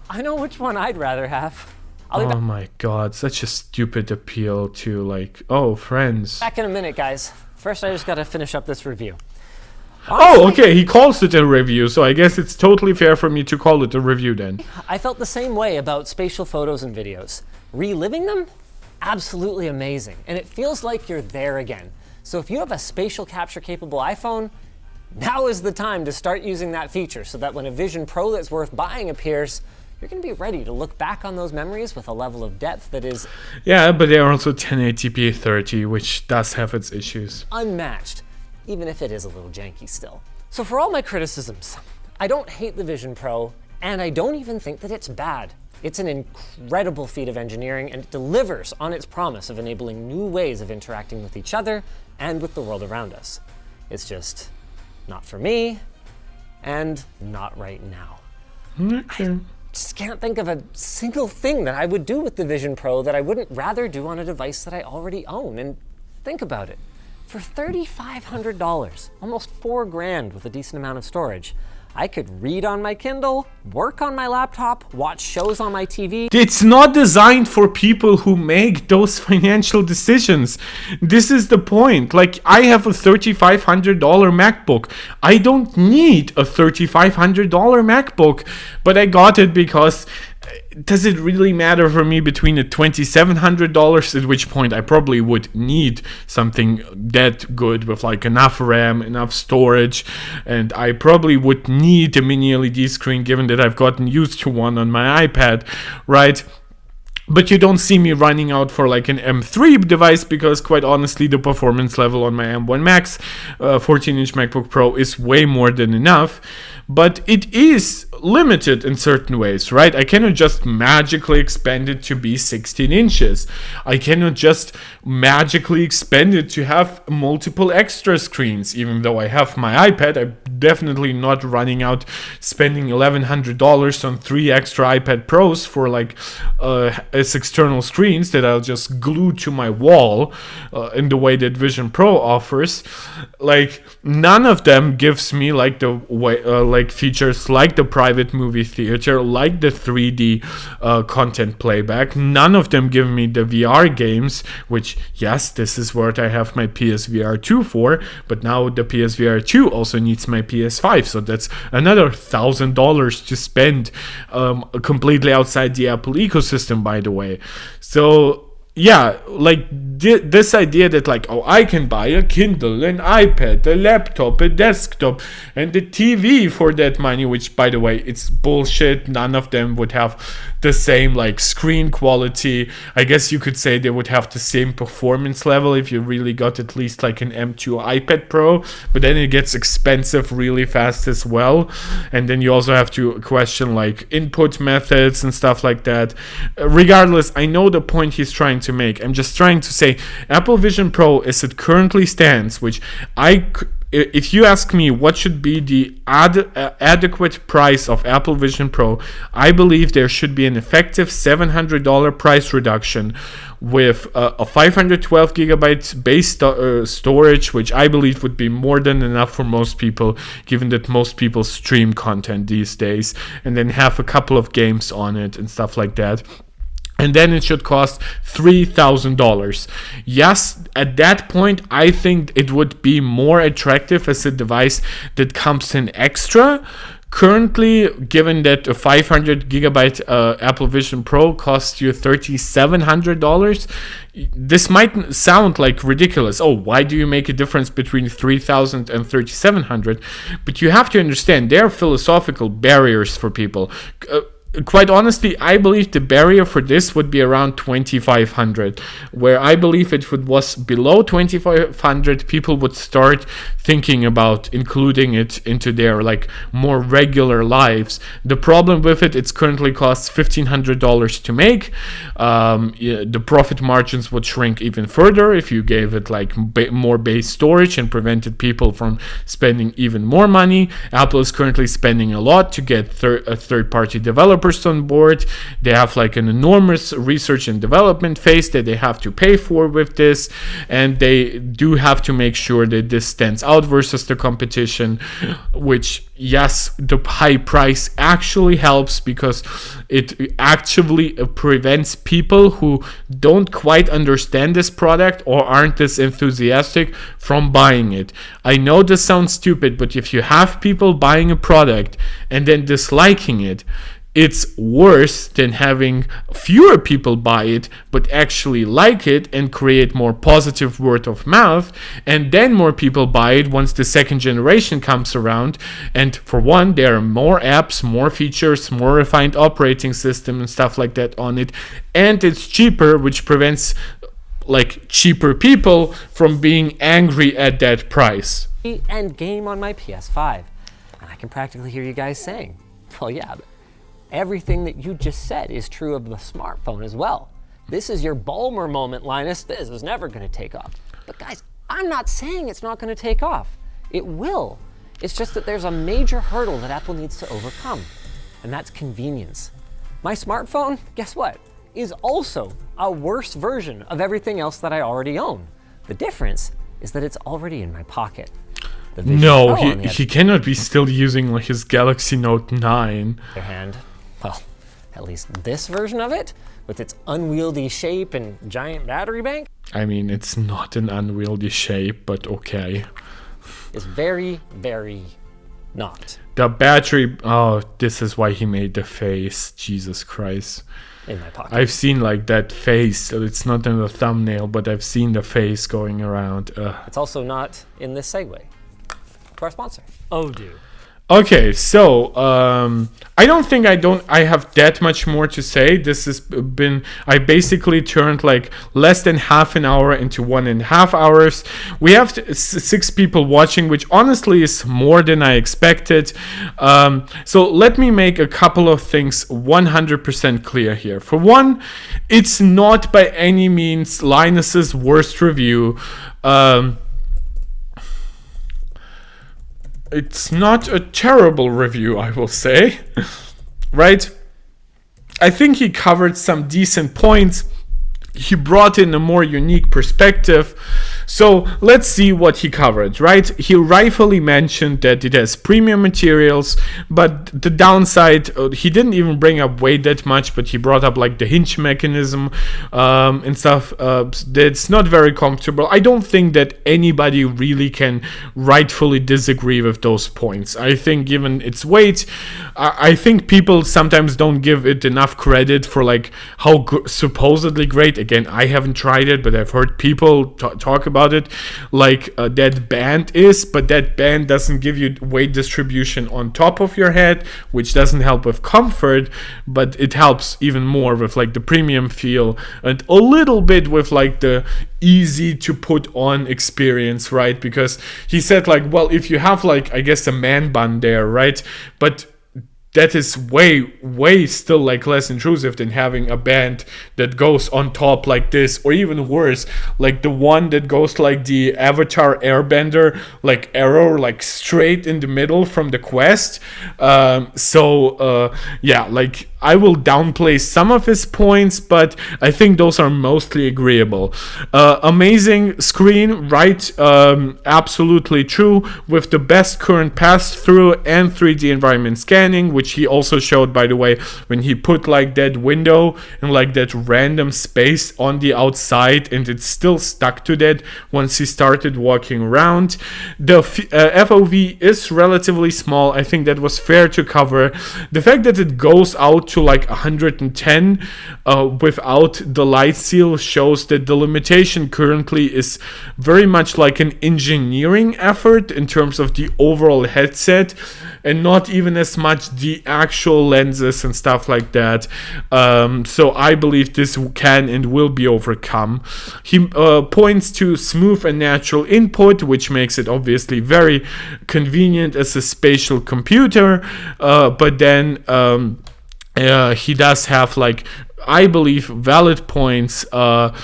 I know which one I'd rather have. I'll be Oh my god, such a stupid appeal to like, oh, friends. back in a minute, guys. First, I just gotta finish up this review. Oh, okay, he calls it a review, so I guess it's totally fair for me to call it a review then. I felt the same way about spatial photos and videos. Reliving them? Absolutely amazing. And it feels like you're there again. So if you have a spatial capture capable iPhone, now is the time to start using that feature so that when a Vision Pro that's worth buying appears, you're gonna be ready to look back on those memories with a level of depth that is Yeah, but they're also 1080p 30, which does have its issues. unmatched, even if it is a little janky still. So for all my criticisms, I don't hate the Vision Pro, and I don't even think that it's bad. It's an incredible feat of engineering, and it delivers on its promise of enabling new ways of interacting with each other and with the world around us. It's just not for me, and not right now. Okay. Just can't think of a single thing that I would do with the Vision Pro that I wouldn't rather do on a device that I already own. And think about it. For $3,500, almost $4,000 with a decent amount of storage, I could read on my Kindle, work on my laptop, watch shows on my TV. It's not designed for people who make those financial decisions. This is the point. Like, I have a $3,500 MacBook. I don't need a $3,500 MacBook, but I got it because does it really matter for me between a $2,700, at which point I probably would need something that good with like enough RAM, enough storage, and I probably would need a mini LED screen given that I've gotten used to one on my iPad, right? But you don't see me running out for like an M3 device because quite honestly the performance level on my M1 Max 14-inch MacBook Pro is way more than enough. But it is limited in certain ways, right? I cannot just magically expand it to be 16 inches. I cannot just magically expand it to have multiple extra screens. Even though I have my iPad, I'm definitely not running out spending $1,100 on 3 extra iPad Pros for like as external screens that I'll just glue to my wall in the way that Vision Pro offers. Like, none of them gives me like the way like features like the private movie theater, like the 3D content playback. None of them give me the VR games, which, yes, this is what I have my PSVR 2 for, but now the PSVR 2 also needs my PS5, so that's another $1,000 to spend completely outside the Apple ecosystem, by the way. So yeah, like this idea that like, oh, I can buy a Kindle, an iPad, a laptop, a desktop, and a TV for that money, which, by the way, it's bullshit. None of them would have the same like screen quality. I guess you could say they would have the same performance level if you really got at least like an M2 iPad Pro, but then it gets expensive really fast as well. And then you also have to question like input methods and stuff like that. Regardless, I know the point he's trying to make. I'm just trying to say Apple Vision Pro, as it currently stands, which if you ask me what should be the adequate price of Apple Vision Pro, I believe there should be an effective $700 price reduction with a 512 gigabytes base storage, which I believe would be more than enough for most people, given that most people stream content these days, and then have a couple of games on it and stuff like that. And then it should cost $3,000. Yes, at that point, I think it would be more attractive as a device that comes in extra, Currently, given that a 500 gigabyte Apple Vision Pro costs you $3,700, this might sound like ridiculous. Oh, why do you make a difference between 3,000 and 3,700? But you have to understand, there are philosophical barriers for people. Quite honestly, I believe the barrier for this would be around 2,500, where I believe if it was below 2,500, people would start thinking about including it into their like more regular lives. The problem with it, it's currently costs $1,500 to make. The profit margins would shrink even further if you gave it like more base storage and prevented people from spending even more money. Apple is currently spending a lot to get a third-party developer on board. They have like an enormous research and development phase that they have to pay for with this, and they do have to make sure that this stands out versus the competition, which, yes, the high price actually helps because it actually prevents people who don't quite understand this product or aren't this enthusiastic from buying it. I know this sounds stupid, but if you have people buying a product and then disliking it, it's worse than having fewer people buy it but actually like it and create more positive word of mouth, and then more people buy it once the second generation comes around. And for one, there are more apps, more features, more refined operating system and stuff like that on it, and it's cheaper, which prevents like cheaper people from being angry at that price. And game on my PS5. And I can practically hear you guys saying, well, yeah, but everything that you just said is true of the smartphone as well. This is your Ballmer moment, Linus. This is never going to take off. But guys, I'm not saying it's not going to take off. It will. It's just that there's a major hurdle that Apple needs to overcome, and that's convenience. My smartphone, guess what, is also a worse version of everything else that I already own. The difference is that it's already in my pocket. No, he cannot be still using like his Galaxy Note 9. Other hand, well, at least this version of it, with its unwieldy shape and giant battery bank. I mean, it's not an unwieldy shape, but okay. Is very, very not. The battery, oh, this is why he made the face. Jesus Christ. In my pocket. I've seen like that face. It's not in the thumbnail, but I've seen the face going around. It's also not in this segue to our sponsor, Odoo. Okay, so I don't think I have that much more to say. This has been, I basically turned like less than half an hour into 1.5 hours. We have 6 people watching, which honestly is more than I expected. So let me make a couple of things 100% clear here. For one, it's not by any means Linus's worst review. It's not a terrible review, I will say, right? I think he covered some decent points. He brought in a more unique perspective. So let's see what he covered, right? He rightfully mentioned that it has premium materials, but the downside, he didn't even bring up weight that much, but he brought up like the hinge mechanism and stuff that's not very comfortable. I don't think that anybody really can rightfully disagree with those points. I think given its weight, I think people sometimes don't give it enough credit for like how supposedly great. Again, I haven't tried it, but I've heard people talk about it, like that band is, but that band doesn't give you weight distribution on top of your head, which doesn't help with comfort, but it helps even more with like the premium feel and a little bit with like the easy to put on experience, right? Because he said like, well, if you have like, I guess a man bun there, right? But that is way still like less intrusive than having a band that goes on top like this, or even worse, like the one that goes like the Avatar Airbender, like arrow, like straight in the middle from the Quest. Yeah, like I will downplay some of his points, but I think those are mostly agreeable. Amazing screen, right? Absolutely true, with the best current pass-through and 3D environment scanning, which which he also showed, by the way, when he put like that window and like that random space on the outside, and it's still stuck to that once he started walking around. The FOV is relatively small. I think that was fair to cover. The fact that it goes out to like 110 without the light seal shows that the limitation currently is very much like an engineering effort in terms of the overall headset, and not even as much the actual lenses and stuff like that. So I believe this can and will be overcome. He points to smooth and natural input, which makes it obviously very convenient as a spatial computer, but then he does have, like, I believe, valid points that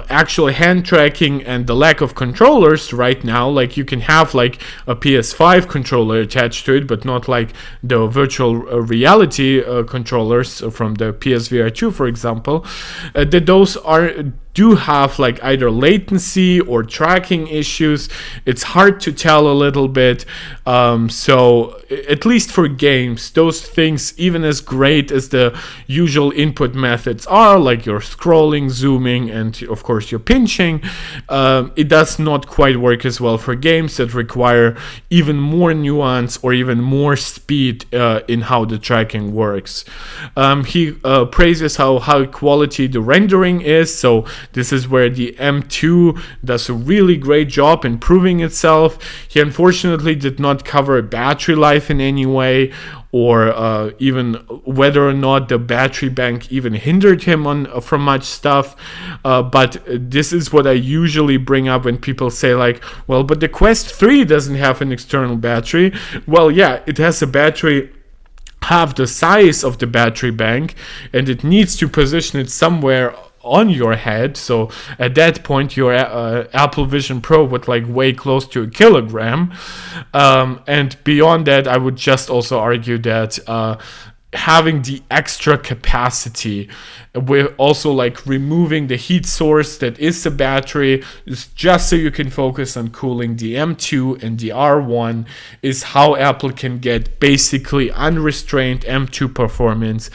actual hand tracking and the lack of controllers right now, like you can have like a PS5 controller attached to it, but not like the virtual reality controllers from the PSVR 2, for example, that those do have like either latency or tracking issues. It's hard to tell a little bit. So at least for games, those things, even as great as the usual input methods are, like your scrolling, zooming, and of course your pinching, it does not quite work as well for games that require even more nuance or even more speed in how the tracking works. He praises how high quality the rendering is. So this is where the M2 does a really great job in proving itself. He unfortunately did not cover battery life in any way, or even whether or not the battery bank even hindered him from much stuff. But this is what I usually bring up when people say like, well, but the Quest 3 doesn't have an external battery. Well, yeah, it has a battery half the size of the battery bank, and it needs to position it somewhere on your head. So at that point your Apple Vision Pro would like weigh close to a kilogram, and beyond that I would just also argue that having the extra capacity with also like removing the heat source that is the battery, is just so you can focus on cooling the M2 and the R1, is how Apple can get basically unrestrained M2 performance,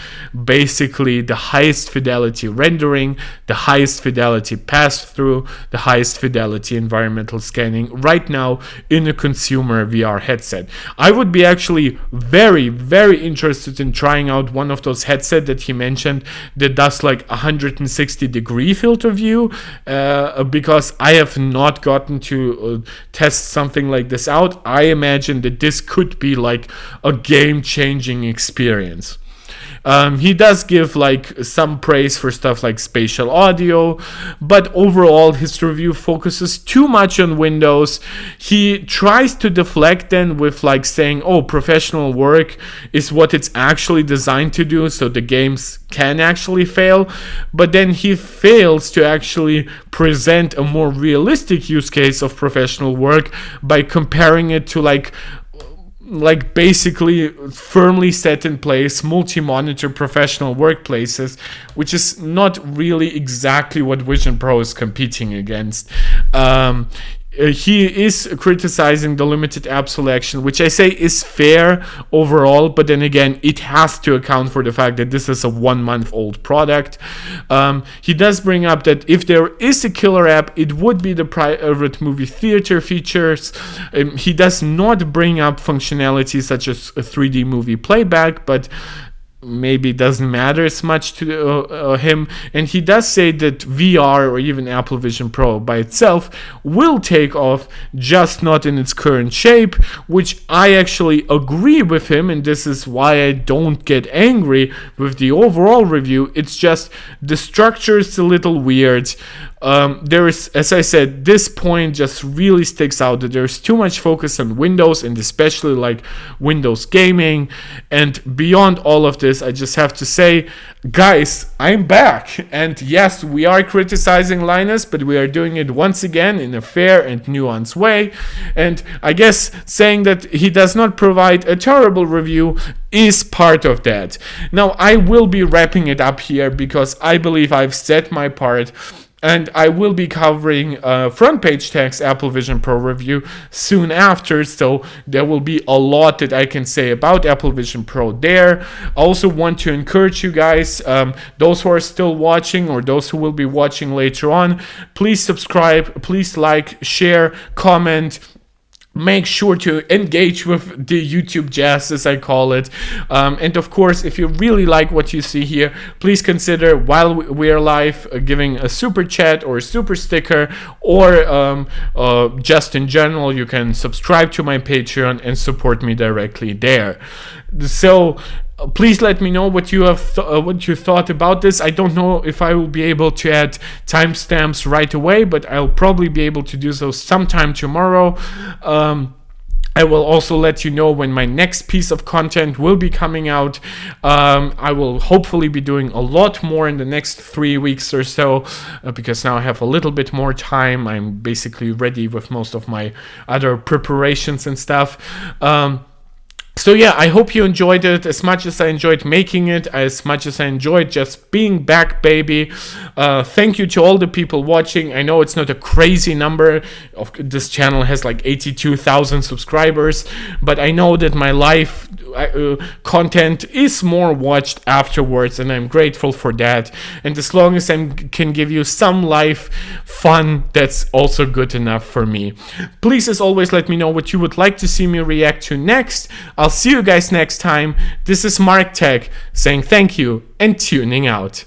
basically the highest fidelity rendering, the highest fidelity pass-through, the highest fidelity environmental scanning right now in a consumer VR headset. I would be actually very, very interested in trying out one of those headsets that he mentioned that does like 160 degree field of view, because I have not gotten to test something like this out. I imagine that this could be like a game-changing experience. He does give like some praise for stuff like spatial audio, but overall his review focuses too much on Windows. He tries to deflect then with like saying, oh, professional work is what it's actually designed to do, so the games can actually fail, but then he fails to actually present a more realistic use case of professional work by comparing it to like basically firmly set in place multi-monitor professional workplaces, which is not really exactly what Vision Pro is competing against. He is criticizing the limited app selection, which I say is fair overall, but then again, it has to account for the fact that this is a 1 month old product. He does bring up that if there is a killer app, it would be the private movie theater features. He does not bring up functionality such as a 3D movie playback, but maybe it doesn't matter as much to him. And he does say that VR or even Apple Vision Pro by itself will take off, just not in its current shape, which I actually agree with him, and this is why I don't get angry with the overall review. It's just the structure is a little weird. There is, as I said, this point just really sticks out, that there's too much focus on Windows, and especially like Windows gaming. And beyond all of this, I just have to say, guys, I'm back. And yes, we are criticizing Linus, but we are doing it once again in a fair and nuanced way. And I guess saying that he does not provide a terrible review is part of that. Now, I will be wrapping it up here because I believe I've said my part. And I will be covering front page text Apple Vision Pro review soon after, so there will be a lot that I can say about Apple Vision Pro there. I also want to encourage you guys, those who are still watching or those who will be watching later on, please subscribe, please like, share, comment. Make sure to engage with the YouTube jazz, as I call it. And of course, if you really like what you see here, please consider, while we are live, giving a super chat or a super sticker, or just in general, you can subscribe to my Patreon and support me directly there. So please let me know what you have what you thought about this. I don't know if I will be able to add timestamps right away, but I'll probably be able to do so sometime tomorrow. I will also let you know when my next piece of content will be coming out. I will hopefully be doing a lot more in the next 3 weeks or so, because now I have a little bit more time. I'm basically ready with most of my other preparations and stuff. So yeah, I hope you enjoyed it as much as I enjoyed making it, as much as I enjoyed just being back, baby. Thank you to all the people watching. I know it's not a crazy number. This channel has like 82,000 subscribers, but I know that my live content is more watched afterwards, and I'm grateful for that. And as long as I can give you some live fun, that's also good enough for me. Please, as always, let me know what you would like to see me react to next. I'll see you guys next time. This is Marc Tech saying thank you and tuning out.